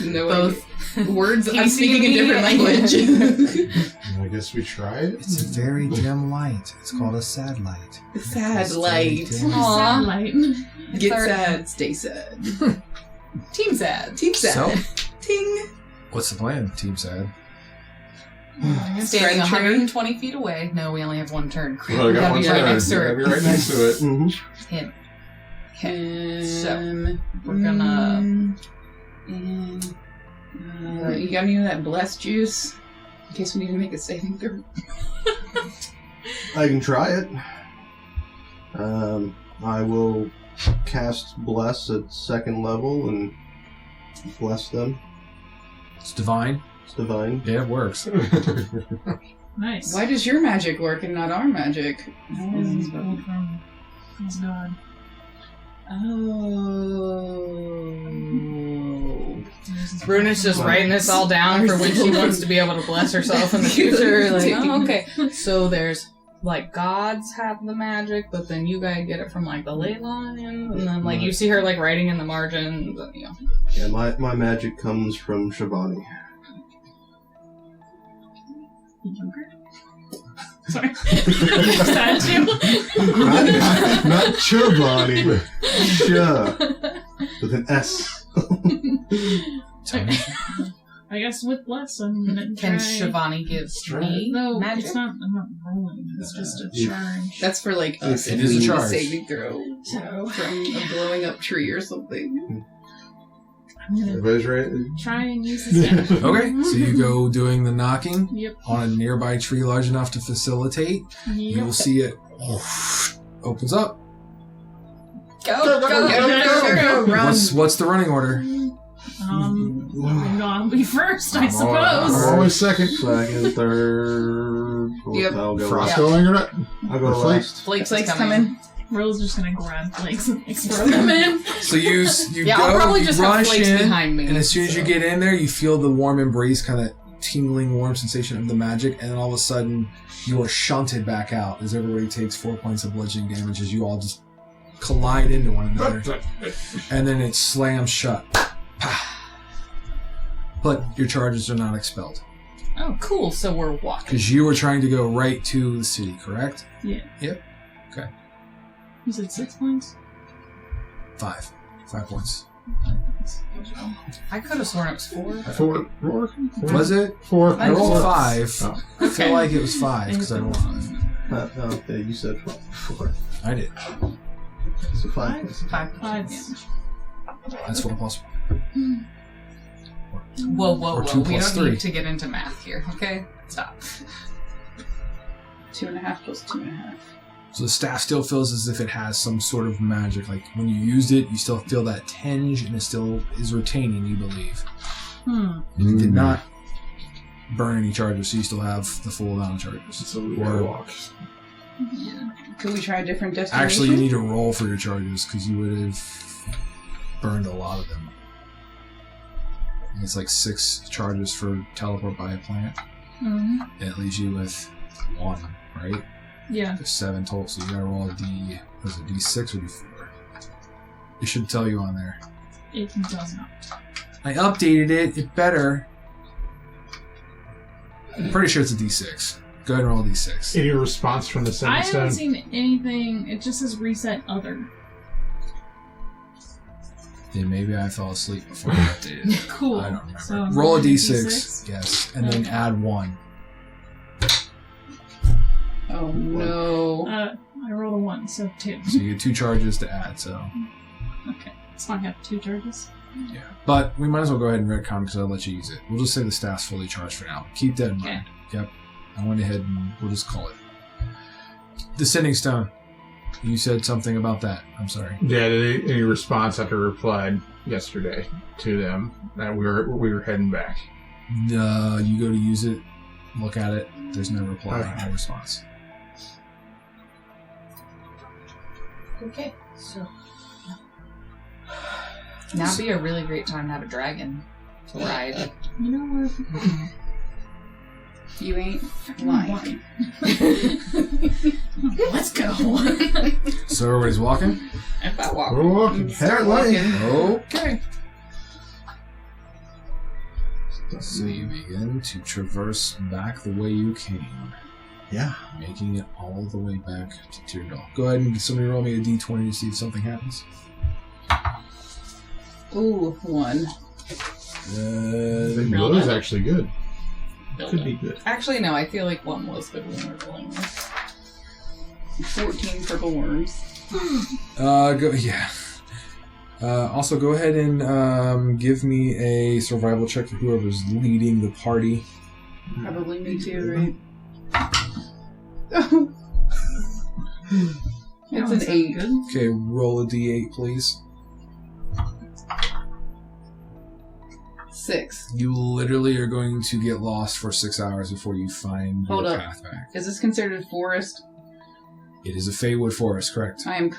No Both. idea. Words. Can I'm you speak speaking a different immediately? language. I guess we try it. It's a very dim light. It's called a sad light. Sad light. Aw. Satellite. Get our- sad, stay sad. Team sad. Team sad. So, Ting. what's the plan, Team Sad? Standing Strength turn. 120 feet away. No, we only have one turn. Well, I got Gotta one be right turn. next to Gotta her. be right next to it. Mm-hmm. Him. So, We're gonna... you got any of that blessed juice? In case we need to make a saving throw. I can try it. I will cast Bless at 2nd level and bless them. It's divine. It's divine. Yeah, it works. Nice. Why does your magic work and not our magic? Because he's pulled from his god. Oh. Bruna's just writing this all down for when she wants to be able to bless herself in the future. Like, oh, okay. So there's, like, gods have the magic, but then you guys get it from, like, the ley lines, and then, like, you see her, like, writing in the margin, you know. Yeah, my magic comes from Shivani. Sorry. Sad too. not Shivani. Sh. With an S. Tony? I guess with bless and then Can try... Shivani give me No, magic? it's not. I'm not rolling. It's just a Yeah. charge. That's for like us It if is we a need charge. a saving throw So from a blowing up tree or something. I'm gonna Everybody's right. try and use the staff. Okay, so you go doing the knocking Yep. on a nearby tree large enough to facilitate. You'll Yep. see it opens up. Go, go. Run. What's the running order? I'll be first, I I'm suppose. always second. 2nd, 3rd. Yep. I'll go Frost last. going or not? I'll go Flake. last. Flake's Flake's coming. coming. Rose just gonna grab flakes and like, throw them in. So you Yeah, go, I'll probably you just have rush Flakes in, behind me. and as soon as you get in there, you feel the warm embrace, kind of tingling, warm sensation of the magic, and then all of a sudden, you are shunted back out as everybody takes 4 points of bludgeoning damage as you all just collide into one another, and then it slams shut. But your charges are not expelled Oh, cool. So we're walking. because you were trying to go right to the city, correct? Yeah. Yep. Okay. You said 6 points? 5 points. I could have sworn it was 4. Four. Was it? 4. I rolled 5. Oh. I feel like it was 5 because I rolled 5. Okay, you said 4. I did. So 5. 5. 5. That's 4 plus 1. Whoa. Or 2 We plus don't 3. need to get into math here, okay? Stop. 2.5 plus 2.5. So the staff still feels as if it has some sort of magic. Like when you used it, you still feel that tinge, and it still is retaining, you believe. You did not burn any charges, so you still have the full amount of charges. So we gotta walk. Yeah. Could we try a different destination? Actually, you need to roll for your charges, because you would have burned a lot of them. It's like 6 charges for teleport by a plant. Mm-hmm. It leaves you with 1, right? Yeah. There's 7 total, so you gotta roll a was it D6 or D4? It should tell you on there. It does not. I updated it. It better. I'm pretty sure it's a D6. Go ahead and roll a D6. Any response from the I sending haven't stone? seen anything. It just says reset other. Then maybe I fell asleep before I updated it. Cool. I don't remember. So Roll a D6? D6. Yes. And then Okay. add 1. Oh no. I rolled a 1, so 2. So you get 2 charges to add, so. Okay. So I have 2 charges. Yeah. But we might as well go ahead and retcon because I'll let you use it. We'll just say the staff's fully charged for now. Keep that in Okay. mind. Yep. I went ahead and we'll just call it. The Sending Stone. You said something about that. I'm sorry. Yeah, any response after I replied yesterday to them that we were heading back. You go to use it, look at it. There's no reply, Okay. no response. Okay, so now would be a really great time to have a dragon to ride. You know what? You ain't lying. Let's go. So everybody's walking? If I walk, We're walking. Start walking. Okay. So you begin to traverse back the way you came, Yeah. making it all the way back to Teardal. Go ahead and somebody roll me a d20 to see if something happens. Ooh, 1. That was actually good. Could be good. actually, no, I feel like 1 was good when we were rolling this. 14 purple worms. Also, go ahead and give me a survival check for whoever's leading the party. Probably me too, right? It's an 8. Good. Okay, roll a d8, please. 6. You literally are going to get lost for 6 hours before you find Hold your up. path back. Is this considered a forest? It is a Feywood forest, correct? I am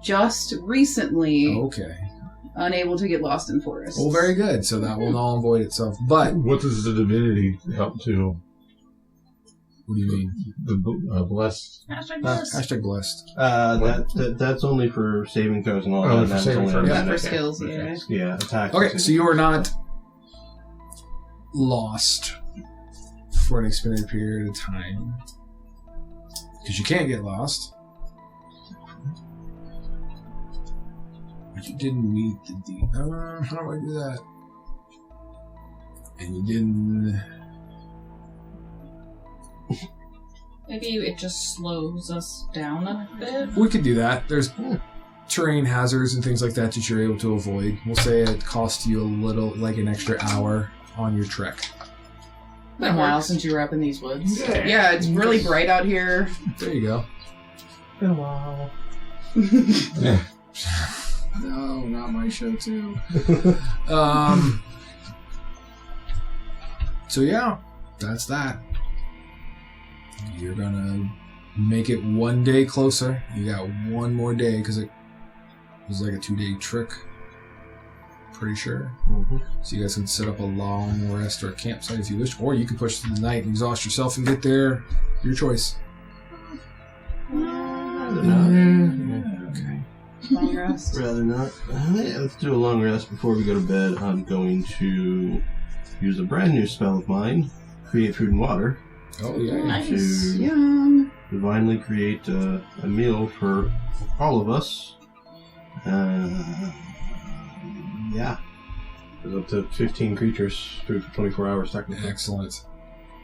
just recently Okay. unable to get lost in forests. Well, very good. So that will null and void itself. But What does the divinity help to? what do you mean? The blessed. Hashtag blessed. That's only for saving throws and all Oh, that. for That's saving only throws. on For that. skills, yeah. Yeah, attack. Okay, so you are not lost for an extended period of time. Because you can't get lost. But you didn't meet the how do I do that? And you didn't... Maybe it just slows us down a bit. We could do that. There's terrain hazards and things like that that you're able to avoid. We'll say it costs you a little, like an extra hour on your trek. Been a while since you were up in these woods. Yeah, it's really bright out here. There you go. Been a while. No, not my show too. So yeah, that's that. You're gonna make it 1 day closer. You got 1 more day because it was like a 2-day trick. Pretty sure. Mm-hmm. So you guys can set up a long rest or a campsite if you wish, or you can push through the night and exhaust yourself and get there. Your choice. Okay. Long rest. Rather not. Yeah, let's do a long rest before we go to bed. I'm going to use a brand new spell of mine, create food and water, Oh yeah. Nice. to Yum. divinely create a meal for all of us. Yeah. There's up to 15 creatures through 24 hours technically. Excellent.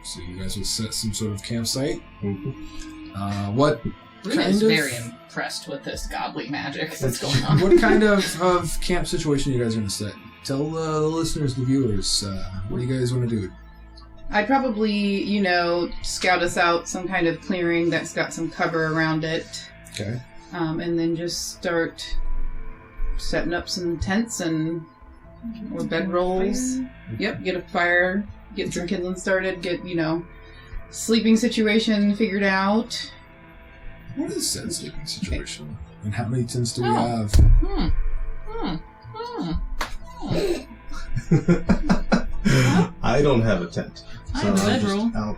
So you guys will set some sort of campsite. Mhm. What Runa kind is of very impressed with this godly magic that's going on. what kind of camp situation you guys are going to set? Tell the listeners, the viewers, what do you guys want to do? I'd probably, scout us out some kind of clearing that's got some cover around it. Okay. And then just start setting up some tents or bedrolls. Yep, get a fire, get some kindling started, get, sleeping situation figured out. What is said sleeping situation? And how many tents do we have? I don't have a tent. I have a I'm just bedroll. out.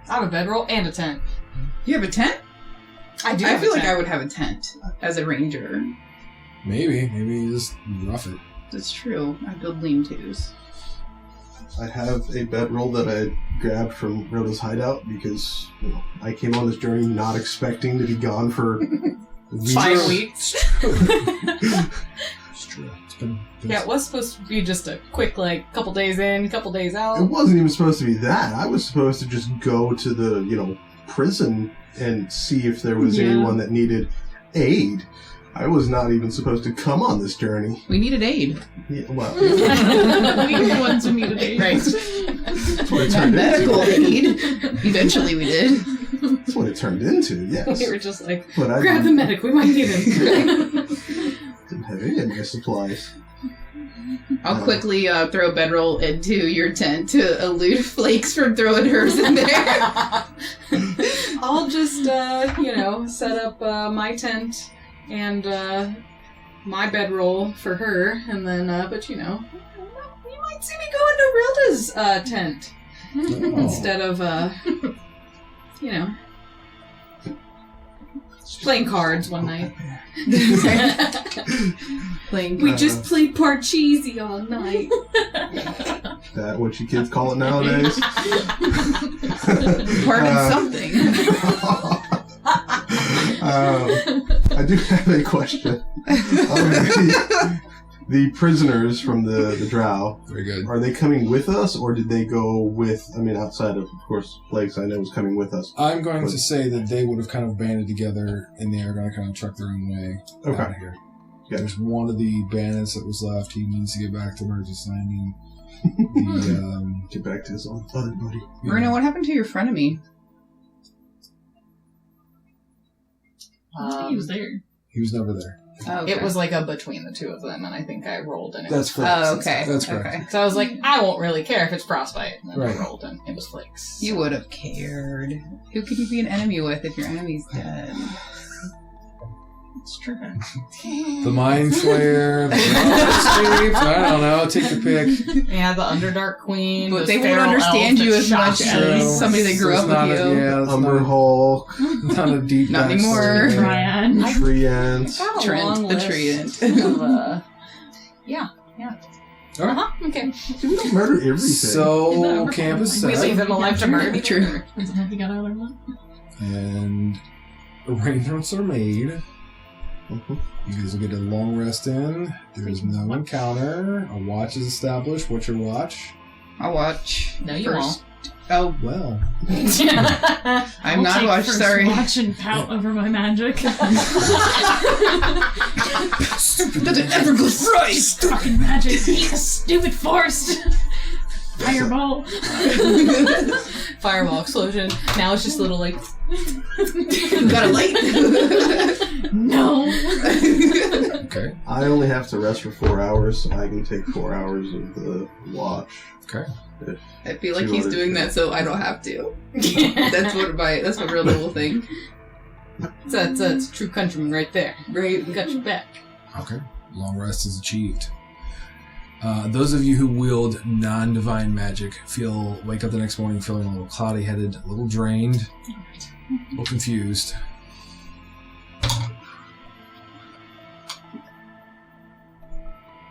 I have a bedroll and a tent. You have a tent? I do. I have feel a like tent. I would have a tent as a ranger. Maybe you just rough it. That's true. I build lean-tos. I have a bedroll that I grabbed from Rhoda's hideout because I came on this journey not expecting to be gone for 5 weeks. It's true. It's been Yeah, it was supposed to be just a quick, couple days in, couple days out. It wasn't even supposed to be that. I was supposed to just go to the, prison and see if there was anyone that needed aid. I was not even supposed to come on this journey. We needed aid. Yeah, well, We were the ones who needed aid. Right. that's what it Not turned medical into. aid. Eventually we did. That's what it turned into, yes. We were just like, But I grab the medic, we might need him. didn't have any of my supplies. I'll quickly throw a bedroll into your tent to elude Flakes from throwing hers in there. I'll just, set up my tent and my bedroll for her, and then, you might see me go into Rilda's tent instead of, playing cards one night. We just played Parcheesi all night. That what you kids call it nowadays? Pardon something. I do have a question. The prisoners from the drow, very good. are they coming with us, or did they go with, outside of course, Flakes, I know was coming with us. I'm going to say that they would have kind of banded together and they are going to kind of truck their own way out of here. Yeah. There's one of the bandits that was left. He needs to get back to where he's assigning. Get back to his own other buddy. Marina, what happened to your frenemy? He was there. He was never there. Oh, okay. It was like a between the two of them, and I think I rolled and it That's was correct. Oh, okay. That's correct. Okay. So I was like, I won't really care if it's frostbite. And then Right. I rolled and it was Flakes. You would have cared. Who could you be an enemy with if your enemy's dead? It's true. The Mind Flayer, the Escaped, I don't know, take your pick. Yeah, the Underdark Queen. But the they won't feral understand elf you that as shot much you. as somebody that grew So up it's not with a- you. Yeah, it's Umber Hulk, not a deep Not backstory. anymore. Bryan. Treant. Got a Trent, long the list Treant. of, yeah. All right. Okay. We don't murder everything. So, camp is We set. leave him alive to murder. True. Doesn't have to get out of one. And arrangements are made. Mhm. You guys will get a long rest in. There's no encounter. A watch is established. What's your watch? I'll watch. No, you first. Oh, Well, I'm I'll not take watch. first Sorry. watch and pout over my magic. Doesn't ever go right. Fucking magic. Stupid forced. Fireball. Fireball explosion. Now it's just a little like. Got a light. No. okay. I only have to rest for 4 hours, so I can take 4 hours of the watch. Okay. I feel like he's doing that so I don't have to. That's what real will think. That's a true countryman right there. Right. We got your back. Okay. Long rest is achieved. Those of you who wield non-divine magic wake up the next morning feeling a little cloudy-headed, a little drained, a little confused.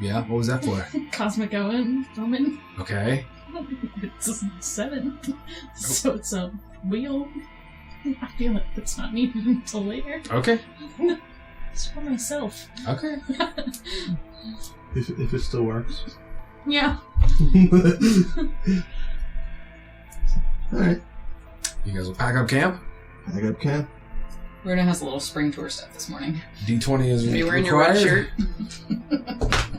Yeah, what was that for? Cosmic Omen. Okay. It's a 7. So it's a wheel. I feel like it's not needed until later. Okay. It's for myself. Okay. If it still works. Yeah. Alright. You guys will pack up camp. I got camp. Runa has a little spring tour stuff this morning. D20 is Are you wearing your red required. shirt?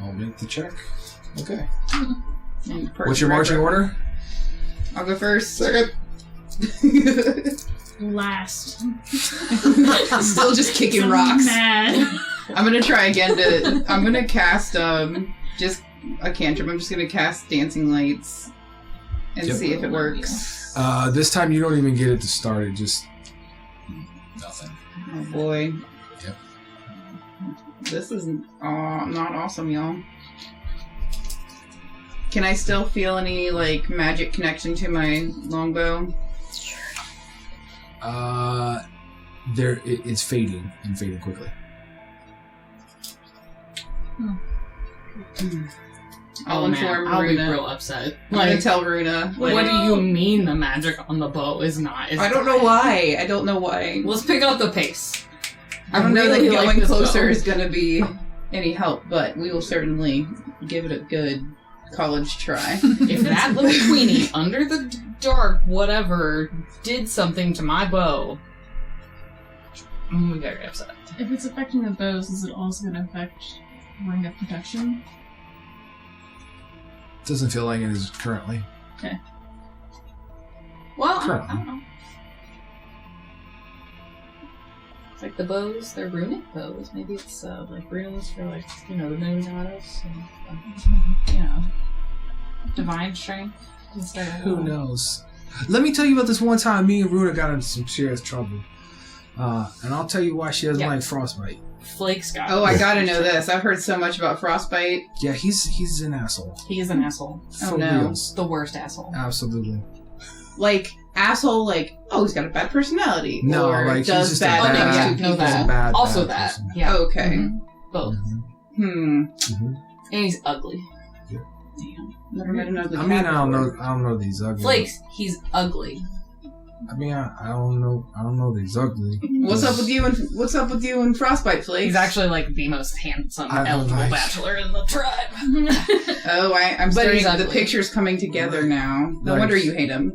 I'll make the check. Okay. And What's your marching order? I'll go first. Second. Last. Still just kicking I'm rocks. mad. I'm gonna try again I'm gonna cast just a cantrip. I'm just gonna cast Dancing Lights and Yep. see if it works. This time you don't even get it to start. It just nothing. Oh boy. Yep. This is not awesome, y'all. Can I still feel any like magic connection to my longbow? It's fading and fading quickly. I'll inform I'll be Runa. real upset. I'm gonna Like, tell Runa. what do you mean the magic on the bow is not? I don't know why. I don't know why. Let's pick up the pace. I don't know that really like going this closer bow. is gonna be any help, but we will certainly give it a good college try. If that little queenie under the dark whatever did something to my bow, I'm gonna be very upset. If it's affecting the bows, is it also going to affect ring of protection? Doesn't feel like it is currently. Well, I Currently. don't know. It's like the bows, they're runic bows. Maybe it's like runes for like, the nose autos and divine strength instead of Who knows? Let me tell you about this one time me and Runa got into some serious trouble. And I'll tell you why she doesn't Yeah. like frostbite. Flakes got. Oh, I gotta know this. I've heard so much about frostbite. Yeah, he's an asshole. He is an asshole. For no. reals. The worst asshole. Absolutely. Like, asshole, like, oh, he's got a bad personality. No, or like he's does just bad a Oh, no, bad, yeah, things to no, people. he's a that. bad, Also bad that. person. Yeah. Okay. Mhm. Both. Mhm. And he's ugly. Damn. Never met another I mean, cat I before. don't know that he's ugly. Flakes, he's ugly. I mean, I don't know that he's ugly. What's up with you and frostbite, Flakes? He's actually like the most handsome I don't eligible like- bachelor in the tribe. Oh, I'm But starting. he's The ugly. picture's coming together now. No Right. wonder you hate him.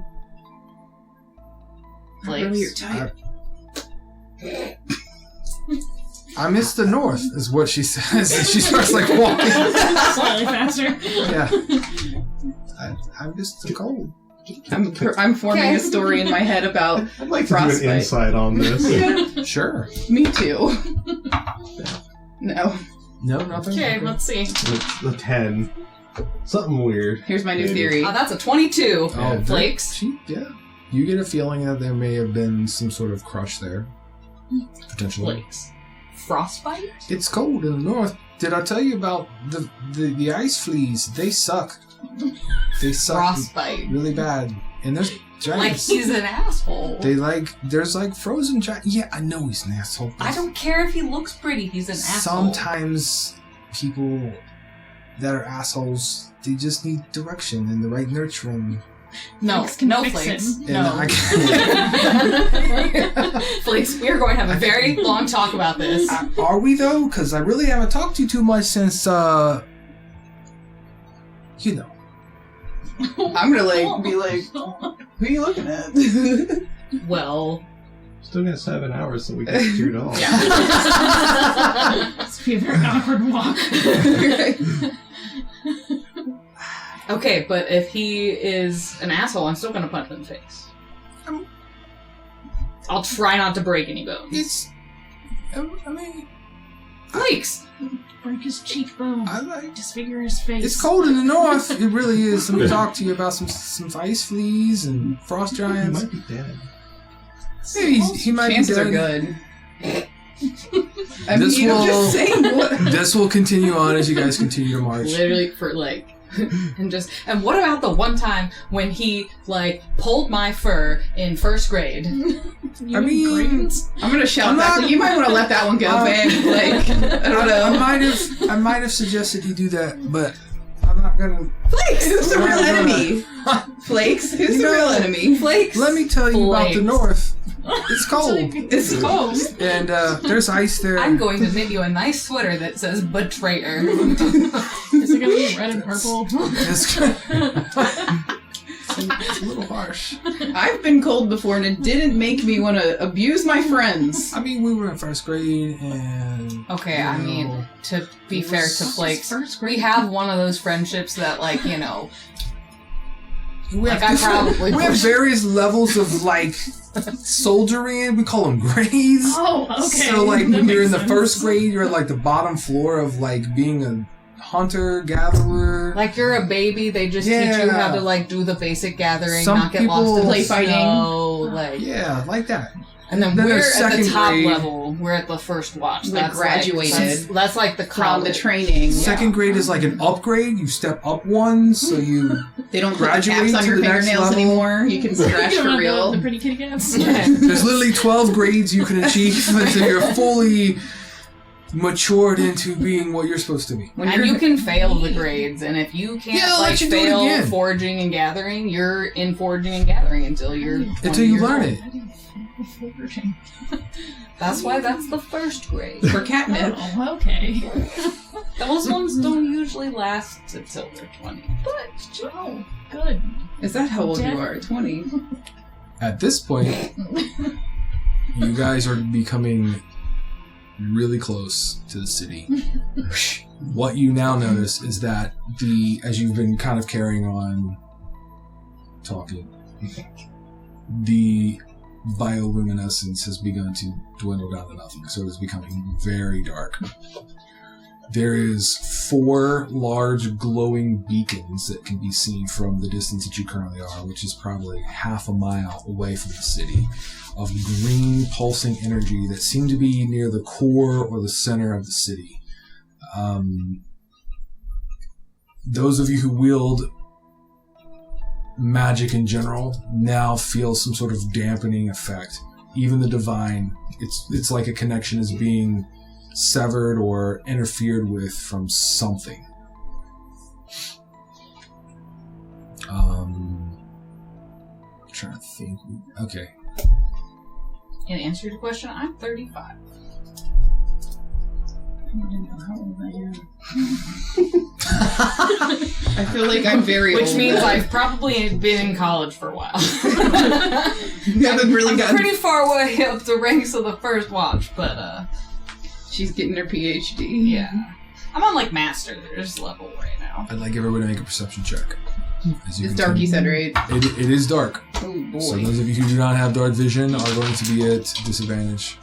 Not Flakes. really your type. I miss the north, is what she says. And she starts like walking. Slightly faster. Yeah. I miss the cold. I'm forming Okay. a story in my head about. I'd like to do Frostbite. an insight on this. Yeah, Sure. me too. No. No, nothing. Okay, let's see. The 10. Something weird. Here's my new Maybe. theory. Oh, that's a 22. Oh, Flakes. Yeah. You get a feeling that there may have been some sort of crush there. Potentially. Flakes. Frostbite? It's cold in the north. Did I tell you about the ice fleas? They suck. They suck Frostbite. really bad. And there's Like, giants. he's an asshole. There's like frozen giants. Yeah, I know he's an asshole. I don't care if he looks pretty, he's an asshole. Sometimes people that are assholes, they just need direction and the right nurturing. No, Flakes can no fix Flakes. him. And No. I can't. Flakes, we are going to have a very long talk about this. Are we though? Because I really haven't talked to you too much since, you know. I'm gonna be like, who are you looking at? Well, Still got 7 hours so we can get your dog. yeah. It's be a very awkward walk. Okay, but if he is an asshole, I'm still gonna punch him in the face. I'll try not to break any bones. It's, I mean, Flakes! Break his cheekbone. I like. Disfigure his face. It's cold in the north. It really is. Let me talk to you about some ice fleas and frost He giants. might be dead. Maybe he might Chances be are dead. good. I This mean, I'm will- just saying. What? This will continue on as you guys continue to march. Literally for like and what about the one time when he like pulled my fur in first grade? You I mean, grades? I'm gonna shout I'm back. not- Like, you might want to let that one go, babe. Like, I don't know. I might have suggested you do that, but I'm not gonna. Flakes, who's the I'm real not gonna- enemy? Flakes, who's the No. real enemy? Flakes. Let me tell you about the Flakes. north. It's cold, It's cold. and there's ice there. I'm going to knit you a nice sweater that says betrayer. Is it gonna be red and purple? It's a little harsh. I've been cold before, and it didn't make me want to abuse my friends. I mean, we were in first grade, and Okay, you I know, mean, to be fair to Flakes, First we grade. have one of those friendships that, like, We Like, I probably we have would. various levels of like soldiery. We call them grades. Oh, okay. So like That when you're in makes the sense. first grade, you're at like the bottom floor of like being a hunter gatherer. Like you're a baby, they just teach you how to like do the basic gathering, Some not get lost people- in Play the fighting. snow, like. Yeah, like that. And then Then we're there's at the second top grade. level. We're at the first watch. Like graduated. That's like the From the college. training. Second grade is like an upgrade. You step up one, so you They don't put the Graduate caps on to your the next fingernails level. anymore. You can scratch You for want real. The pretty kitty cats. Yeah. There's literally 12 grades you can achieve until you're fully matured into being what you're supposed to be. When And you're you can fail the grades, and if you can't Yeah, they'll let like you do it fail again. foraging and gathering, you're in foraging and gathering until you're 20 Until you years learn old. it. I didn't feel foraging. That's why that's the first grade. for catnip. Oh, okay. Those ones don't usually last until they're 20. But Oh, good. Is that how old you are? 20. At this point, you guys are becoming really close to the city. What you now notice is that as you've been kind of carrying on talking, the bioluminescence has begun to dwindle down to nothing, so it is becoming very dark. There is 4 large glowing beacons that can be seen from the distance that you currently are, which is probably half a mile away from the city, of green pulsing energy that seem to be near the core or the center of the city. Those of you who wield magic in general now feel some sort of dampening effect. Even the divine, it's like a connection is being severed or interfered with from something. Trying to think. Okay. in answer to your question, I'm 35. I don't even know how old I am. I feel like I'm very Which old. means I've probably been in college for a while. You haven't really I'm gotten... pretty far way up the ranks of the first watch, but She's getting her PhD. yeah. I'm on like master's level right now. I'd like everyone to make a perception check. As you It's dark, you continue. said, right? It is dark. Oh, boy. So those of you who do not have dark vision are going to be at disadvantage.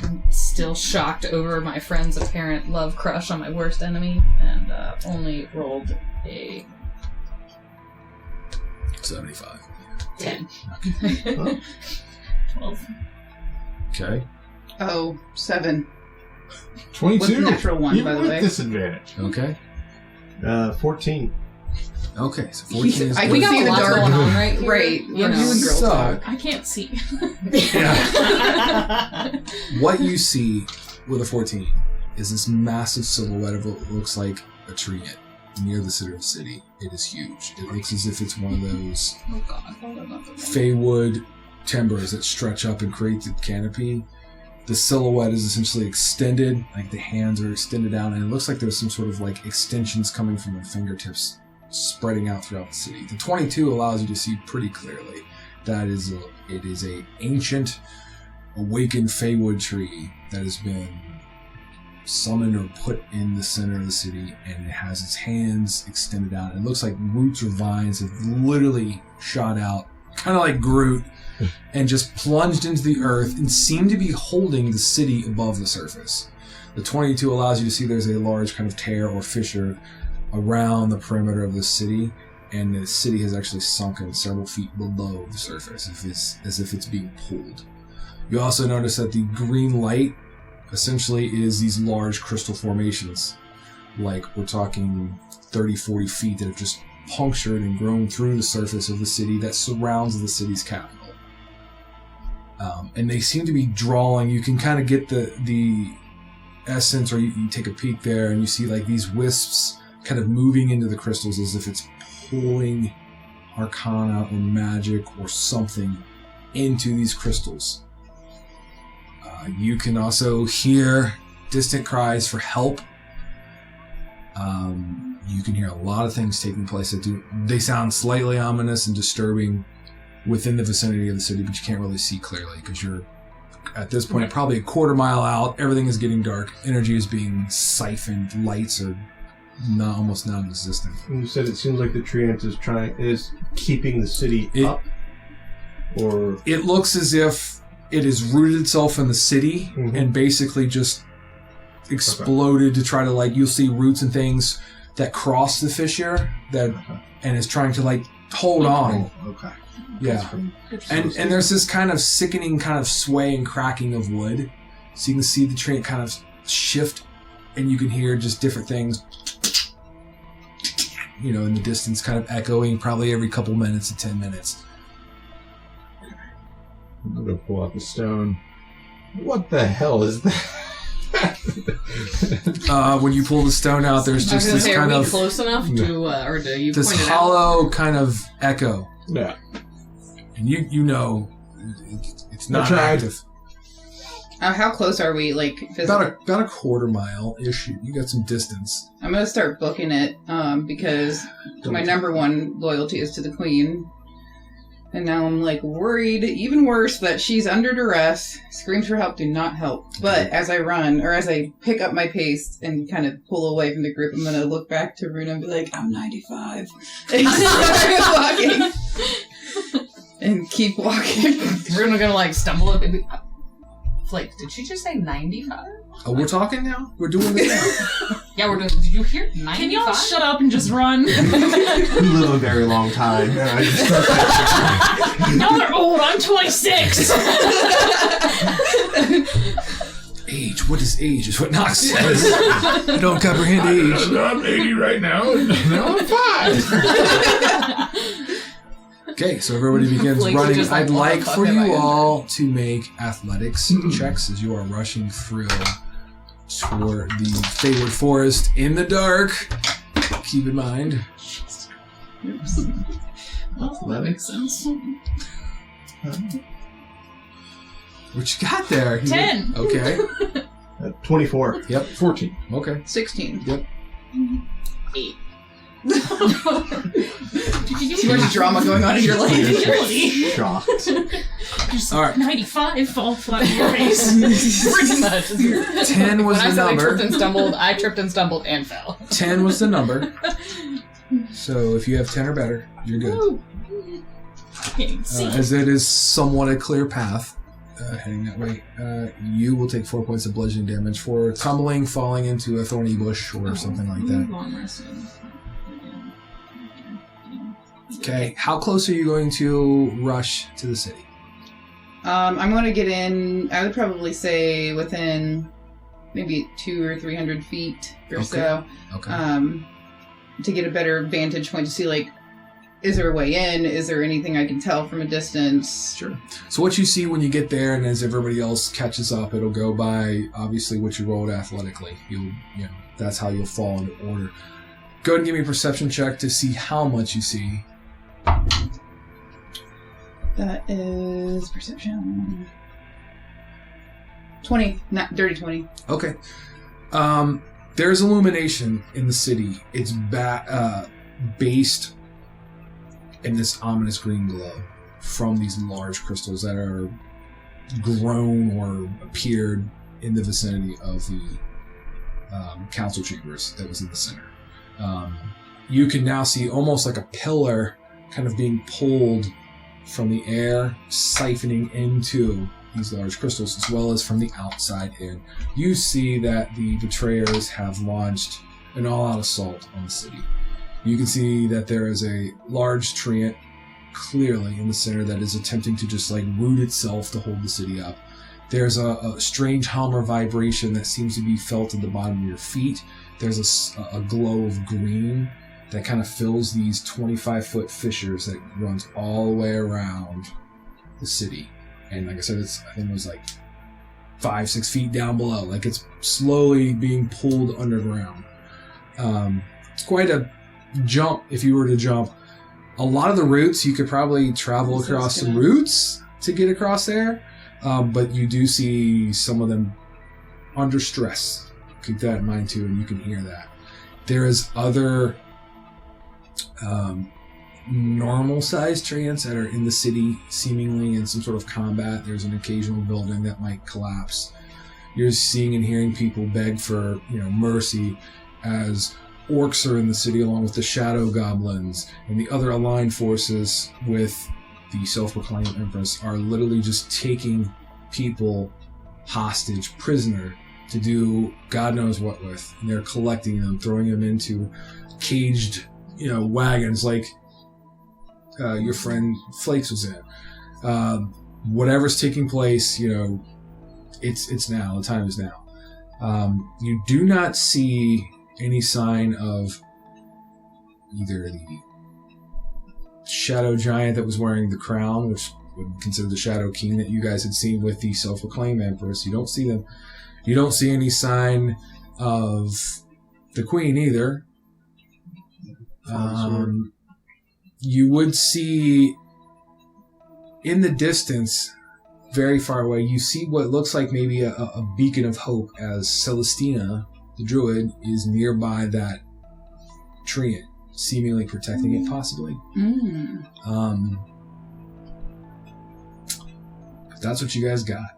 I'm still shocked over my friend's apparent love crush on my worst enemy, and only rolled a 75. 10. 12. Okay. Oh, 7. 22. With natural 1, Even by the with way. disadvantage. Okay. 14. Okay. So 14 is I good. We can got see a the lot dark- going on right here. Right. You We're know. doing girl So- talk. I can't see. What you see with a 14 is this massive silhouette of what looks like a tree near the center of the city. It is huge. It looks as if it's one of those Oh god, hold on, not the one. Feywood timbers that stretch up and create the canopy. The silhouette is essentially extended, like the hands are extended out, and it looks like there's some sort of like extensions coming from the fingertips spreading out throughout the city. The 22 allows you to see pretty clearly that it is a ancient, awakened Feywood tree that has been summoned or put in the center of the city, and it has its hands extended out. It looks like roots or vines have literally shot out, kind of like Groot, and just plunged into the earth and seem to be holding the city above the surface. The 22 allows you to see there's a large kind of tear or fissure around the perimeter of the city, and the city has actually sunken several feet below the surface, as if it's being pulled. You also notice that the green light essentially is these large crystal formations, like we're talking 30, 40 feet that have just punctured and grown through the surface of the city that surrounds the city's capital. And they seem to be drawing, you can kind of get the essence, or you take a peek there and you see like these wisps kind of moving into the crystals as if it's pulling arcana or magic or something into these crystals. You can also hear distant cries for help. You can hear a lot of things taking place they sound slightly ominous and disturbing within the vicinity of the city, but you can't really see clearly because you're at this point probably a quarter mile out. Everything is getting dark. Energy is being siphoned. Lights are almost non-existent. You said it seems like the treant is keeping the city up, or it looks as if it has rooted itself in the city and basically just exploded to try to you'll see roots and things that cross the fissure and is trying to hold on. Okay. Yeah. And there's this kind of sickening kind of sway and cracking of wood. So you can see the treant kind of shift and you can hear just different things, in the distance kind of echoing probably every couple minutes to 10 minutes. I'm going to pull out the stone. What the hell is that? When you pull the stone out, there's just this kind of close enough to, or do you this point it hollow kind of echo. Yeah. And it's not tried. active. How close are we, physically? About a quarter mile ish. You got some distance. I'm gonna start booking it, because my number one loyalty is to the queen. And now I'm worried, even worse, that she's under duress. Screams for help do not help. But as I run, or as I pick up my pace and kind of pull away from the group, I'm gonna look back to Runa and be like, I'm 95. And start walking. And keep walking. Runa gonna stumble up. Flake, did she just say 95? Oh, we're talking now? We're doing this now? Yeah, we're doing. Did you hear 95? Can y'all shut up and just run? You live a very long time. Y'all are old. I'm 26. Age. What is age? Is what Knox says. I don't comprehend age. I'm 80 right now, and now I'm 5. Okay, so everybody begins Flake's running. just I'd like fuck for am I you in? all to make athletics checks as you are rushing through toward the Fayward Forest in the dark. Keep in mind. Oops. Well, that makes sense. What you got there? 10. Okay. 24. Yep. 14. Okay. 16. Yep. 8. Too much drama going on in your life. Agility. Shocked. Just All right. 95 fall flat on your face. Pretty much. 10 was When I the said number. I tripped and stumbled and fell. 10 was the number. So if you have 10 or better, you're good. Ooh. Can't see. As it is somewhat a clear path heading that way, you will take 4 points of bludgeoning damage for tumbling, falling into a thorny bush or something like that. Long rested. Okay, how close are you going to rush to the city? I'm going to get in, I would probably say within maybe 200 or 300 feet or so. Okay. To get a better vantage point to see, is there a way in? Is there anything I can tell from a distance? Sure. So what you see when you get there, and as everybody else catches up, it'll go by obviously what you rolled athletically. That's how you'll fall into order. Go ahead and give me a perception check to see how much you see. That is perception. 20, not dirty 20. Okay. There's illumination in the city. It's based in this ominous green glow from these large crystals that are grown or appeared in the vicinity of the council chambers that was in the center. You can now see almost like a pillar kind of being pulled from the air, siphoning into these large crystals, as well as from the outside in. You see that the betrayers have launched an all-out assault on the city. You can see that there is a large treant clearly in the center that is attempting to just root itself to hold the city up. There's a strange hum or vibration that seems to be felt at the bottom of your feet. There's a glow of green that kind of fills these 25-foot fissures that runs all the way around the city. And like I said, I think it was 5-6 feet down below. It's slowly being pulled underground. It's quite a jump if you were to jump. A lot of the routes, you could probably travel across some routes to get across there. But you do see some of them under stress. Keep that in mind too, and you can hear that. There is other normal-sized treants that are in the city, seemingly in some sort of combat. There's an occasional building that might collapse. You're seeing and hearing people beg for, mercy as orcs are in the city, along with the shadow goblins, and the other aligned forces with the self-proclaimed empress are literally just taking people hostage, prisoner, to do God knows what with. And they're collecting them, throwing them into caged, wagons like your friend Flakes was in. Whatever's taking place, it's now. The time is now. You do not see any sign of either the shadow giant that was wearing the crown, which would be considered the shadow king that you guys had seen with the self-proclaimed empress. You don't see them. You don't see any sign of the queen either. You would see in the distance, very far away, you see what looks like maybe a beacon of hope as Celestina, the druid, is nearby that tree, seemingly protecting it, possibly. That's what you guys got.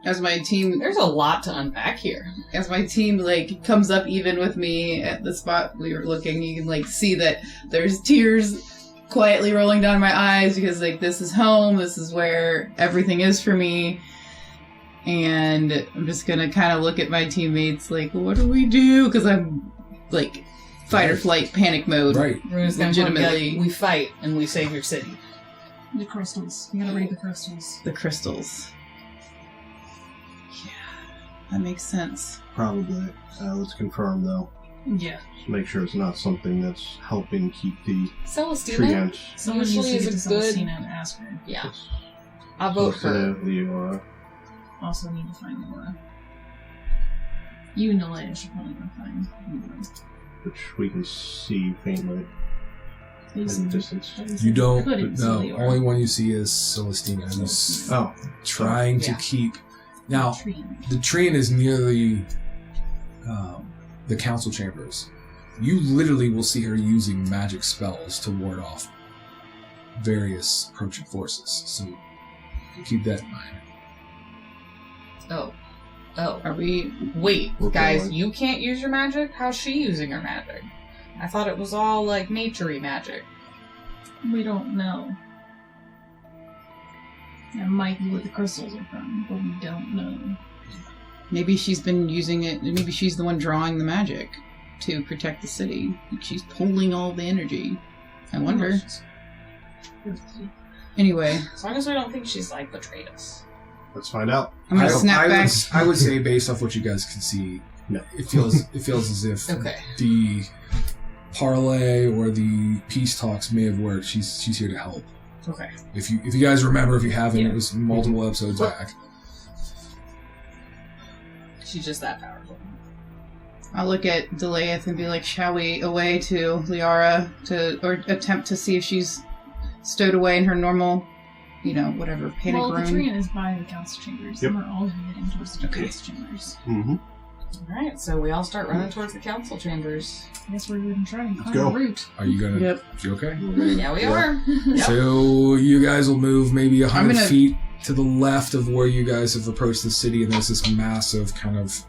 As my team, There's a lot to unpack here. as my team comes up even with me at the spot we were looking, you can see that there's tears quietly rolling down my eyes because this is home, this is where everything is for me. And I'm just gonna kind of look at my teammates what do we do? Because I'm fight or flight panic mode. Right. Runa's gonna Legitimately. we fight and we save your city. The crystals. You gotta read the crystals. The crystals. Yeah, that makes sense. Probably. Let's confirm, though. Yeah. Just make sure it's not something that's helping keep the Celestina treant. Someone usually needs to get is to a good. Celestina and ask her. Yeah, I'll vote her. Also need to find Laura. You and Delia should probably go find Laura. Which we can see faintly in the distance. You don't. Couldn't see No, Leora. only one you see is Celestina, who's Oh, trying to Yeah. keep. Now, Tree. the train is near the council chambers. You literally will see her using magic spells to ward off various approaching forces. So keep that in mind. Oh. Are we? Wait, We're guys, going. you can't use your magic? How's she using her magic? I thought it was all nature-y magic. We don't know. That might be what the crystals are from, but we don't know. Maybe she's been using it. Maybe she's the one drawing the magic to protect the city. She's pulling all the energy. I wonder. Anyway, As long as we don't think she's betrayed us. let's find out. I'm gonna snap back. I would say, based off what you guys can see, No. it feels as if Okay. the parlay or the peace talks may have worked. She's here to help. Okay. If you guys remember, if you haven't, Yeah. it was multiple episodes back. She's just that powerful. I'll look at Delayeth and be like, shall we away to Liara or attempt to see if she's stowed away in her normal, whatever, panic Well, the room? tree is by the council chambers, Yep. and we're all heading towards the Okay. council chambers. Mm-hmm. Alright, so we all start running towards the council chambers. I guess we're going to try and find go. a route. Are you gonna? Yep. You okay? Yeah, we are. Yep. So you guys will move maybe 100 gonna- feet to the left of where you guys have approached the city, and there's this massive kind of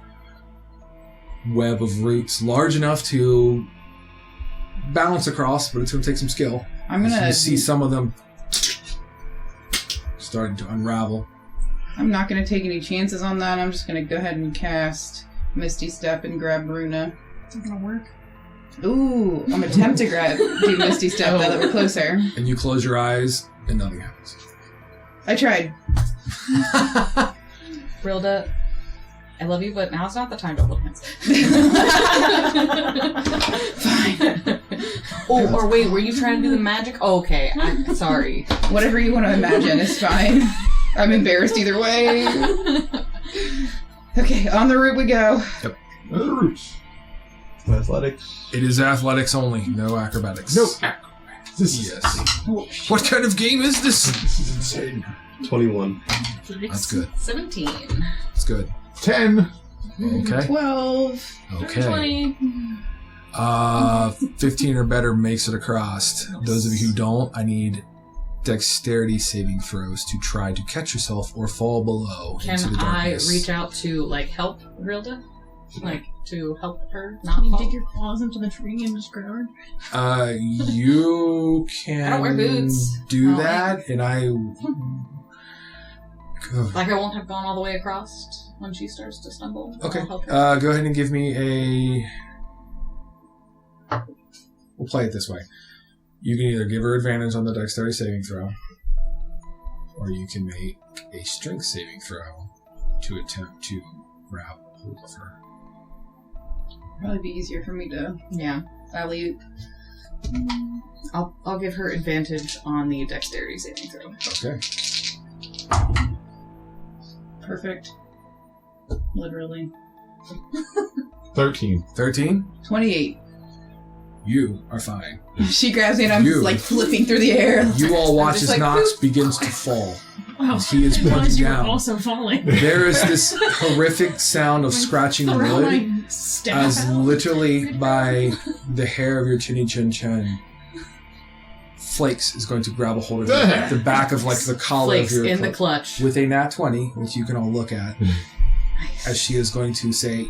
web of roots, large enough to balance across, but it's going to take some skill. I'm As gonna. you see some of them starting to unravel. I'm not gonna take any chances on that. I'm just gonna go ahead and cast Misty Step and grab Runa. Is it going to work? Ooh, I'm gonna attempt to do Misty Step now that we're closer. And you close your eyes, and nothing happens. I tried. Rilda, I love you, but now's not the time to hold hands. Fine. Oh, or wait, were you trying to do the magic? Oh, okay, I'm sorry. Whatever you want to imagine is fine. I'm embarrassed either way. Okay, on the route we go. Roots. Athletics. It is athletics only, no acrobatics. No. Yes. What kind of game is this? This is insane. 21. That's good. 17. That's good. 10. Okay. 12. Okay. 20. 15 or better makes it across. Those of you who don't, I need dexterity saving throws to try to catch yourself or fall below Can into the I darkness. reach out to, help Rilda? Like, to help her Can not you fall? dig your claws into the tree and just grab her? You can I don't wear boots. do Oh, that, and I. Like, I won't have gone all the way across when she starts to stumble. Okay. I'll help her. Go ahead and give me a. We'll play it this way. You can either give her advantage on the dexterity saving throw, or you can make a strength saving throw to attempt to grab hold of her. Probably be easier for me to Yeah. alley-oop. I'll give her advantage on the dexterity saving throw. Okay. Perfect. Literally. 13. 13? 28. You are fine. She grabs me and I'm You. like flipping through the air. You all watch just as like, Nox begins to fall. Wow, He is I realized plunging you were down. also falling. There is this horrific sound of scratching wood Throwing staff as out. literally by the hair of your chinny chin chin, Flakes is going to grab a hold of the back of like the collar Flakes of your in the cloak clutch. with a nat 20, which you can all look at, as she is going to say,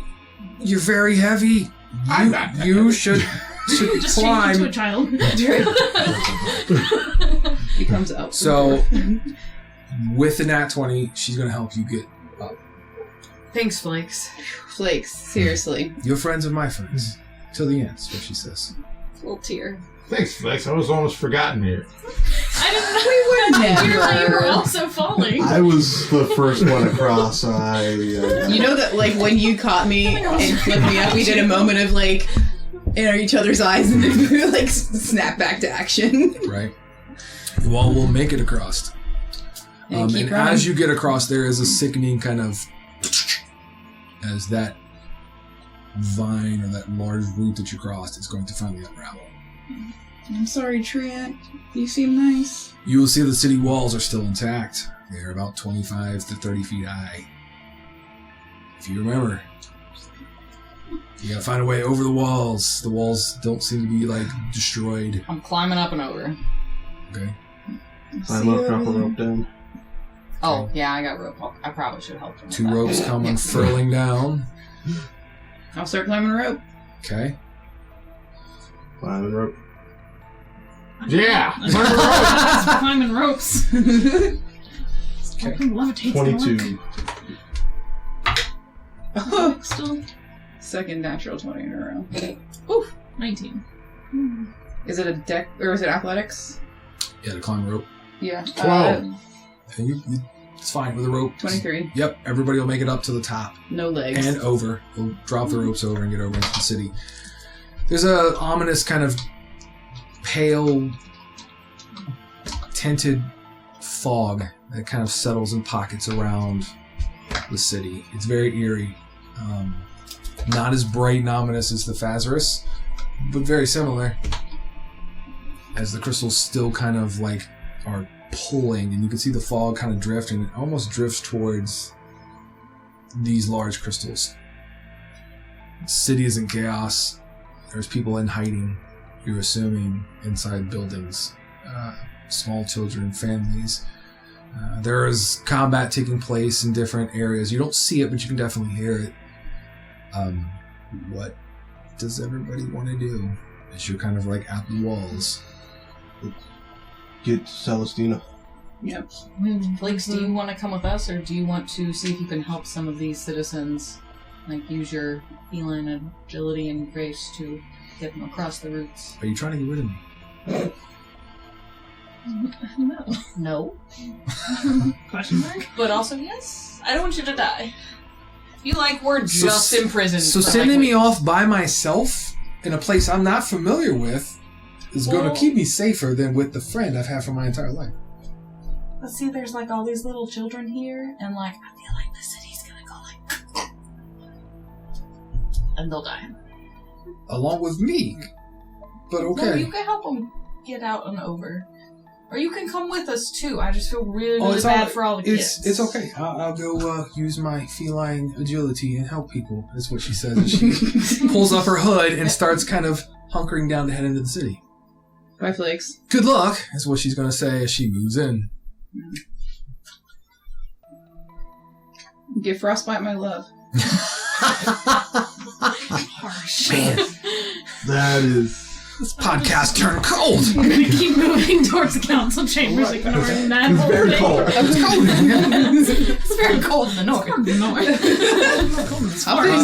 "You're very heavy. I'm not that You heavy." should Just change into a climb." child. Becomes out. So, with the nat 20, she's going to help you get up. Thanks, Flakes. Flakes, seriously. You're friends of my friends. Till the end, is what she says. Little tear. Thanks, Flex. I was almost forgotten here. I didn't know you Never. were also falling. I was the first one across. You know that, like, when you caught me and flipped me up, we did a moment of, like, in each other's eyes and then we like, snap back to action. Right? You all will make it across. And keep And running. as you get across, there is a sickening kind of as that vine or that large root that you crossed is going to finally unravel. I'm sorry, Trent. You seem nice. You will see the city walls are still intact. They are about 25 to 30 feet high. If you remember, you gotta find a way over the walls. The walls don't seem to be, like, destroyed. I'm climbing up and over. Okay? Climb up, drop a rope down. Oh, yeah, I got rope. I probably should help him. with 2 that. ropes come unfurling down. I'll start climbing a rope. Okay? Climbing rope. Yeah! Climbing ropes. Okay. Fucking levitates gonna 22. work. Still Second natural 20 in a row. 19. Is it a deck, or is it athletics? Yeah, to climb a rope. Yeah. 12. And it's fine with a rope. 23. Yep, everybody will make it up to the top. No legs. And over. They'll drop the ropes over and get over into the city. There's a ominous kind of pale, tinted fog that kind of settles in pockets around the city. It's very eerie. Not as bright and ominous as the Phasarus, but very similar. As the crystals still kind of like are pulling, and you can see the fog kind of drifting. It almost drifts towards these large crystals. The city is in chaos. There's people in hiding, you're assuming, inside buildings. Small children, families. There is combat taking place in different areas. You don't see it, but you can definitely hear it. What does everybody want to do? As you're kind of like at the walls. Get Celestina. Yep. Flakes, do you want to come with us, or do you want to see if you can help some of these citizens? Like, use your feline and agility and grace to get them across the roots? Are you trying to get rid of me? No. No. Question mark? But also, yes. I don't want you to die. You we're So just in prison. So for, sending me weeks. off by myself in a place I'm not familiar with is going Well- to keep me safer than with the friend I've had for my entire life. But see, there's all these little children here, and I feel like the city's gonna go and they'll die. Along with me. But No, okay. you can help them get out and over. Or you can come with us too. I just feel really, really it's bad all- for all the kids. It's okay. I'll go use my feline agility and help people. That's what she says. And she pulls up her hood and starts kind of hunkering down to head into the city. Bye, Flakes. Good luck, is what she's going to say as she moves in. Give Frostbite my love. Man, That is. this podcast turned cold. We're gonna keep moving towards the council chambers, ignoring that It's whole very thing. cold. It's very cold in the north. Cold in the north. Cold in the I'm doing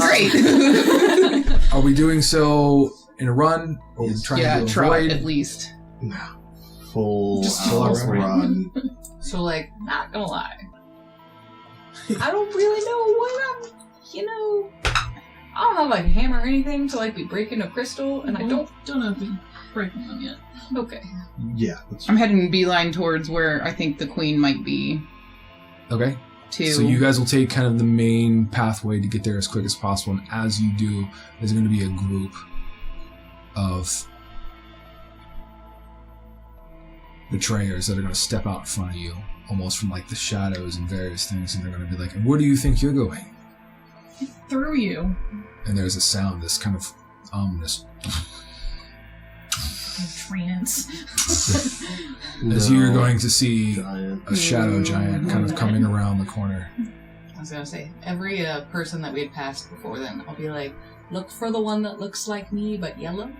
great. Are we doing so in a run, or are we trying Yeah, to try avoid? at least. Full Just out full run. So, like, not gonna lie. I don't really know what I don't have, like, a hammer or anything to, like, be breaking a crystal, and I don't... Don't know if we breaking them yet. Okay. Yeah. That's I'm heading beeline towards where I think the queen might be, Okay. too. So you guys will take kind of the main pathway to get there as quick as possible, and as you do, there's going to be a group of betrayers that are going to step out in front of you, almost from like the shadows and various things, and they're going to be like, "And where do you think you're going?" Through you. And there's a sound, this kind of ominous, Trance. as you're going to see giant. a shadow giant kind of coming around the corner. I was gonna say, every person that we had passed before then, I'll be like, look for the one that looks like me but yellow,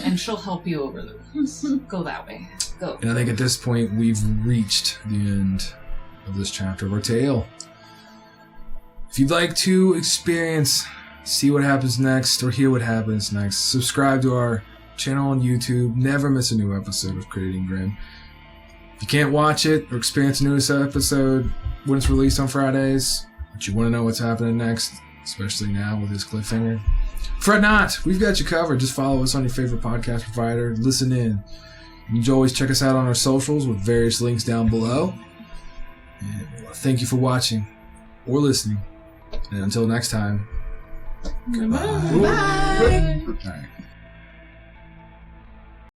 and she'll help you over the rooms. Go that way. Go. And I think at this point, we've reached the end of this chapter of our tale. If you'd like to see what happens next, or hear what happens next, subscribe to our channel on YouTube. Never miss a new episode of Creating Grim. If you can't watch it or experience a newest episode when it's released on Fridays, but you want to know what's happening next, especially now with this cliffhanger, fret not. We've got you covered. Just follow us on your favorite podcast provider. Listen in. You can always check us out on our socials with various links down below. And thank you for watching or listening. And until next time, Goodbye. all right.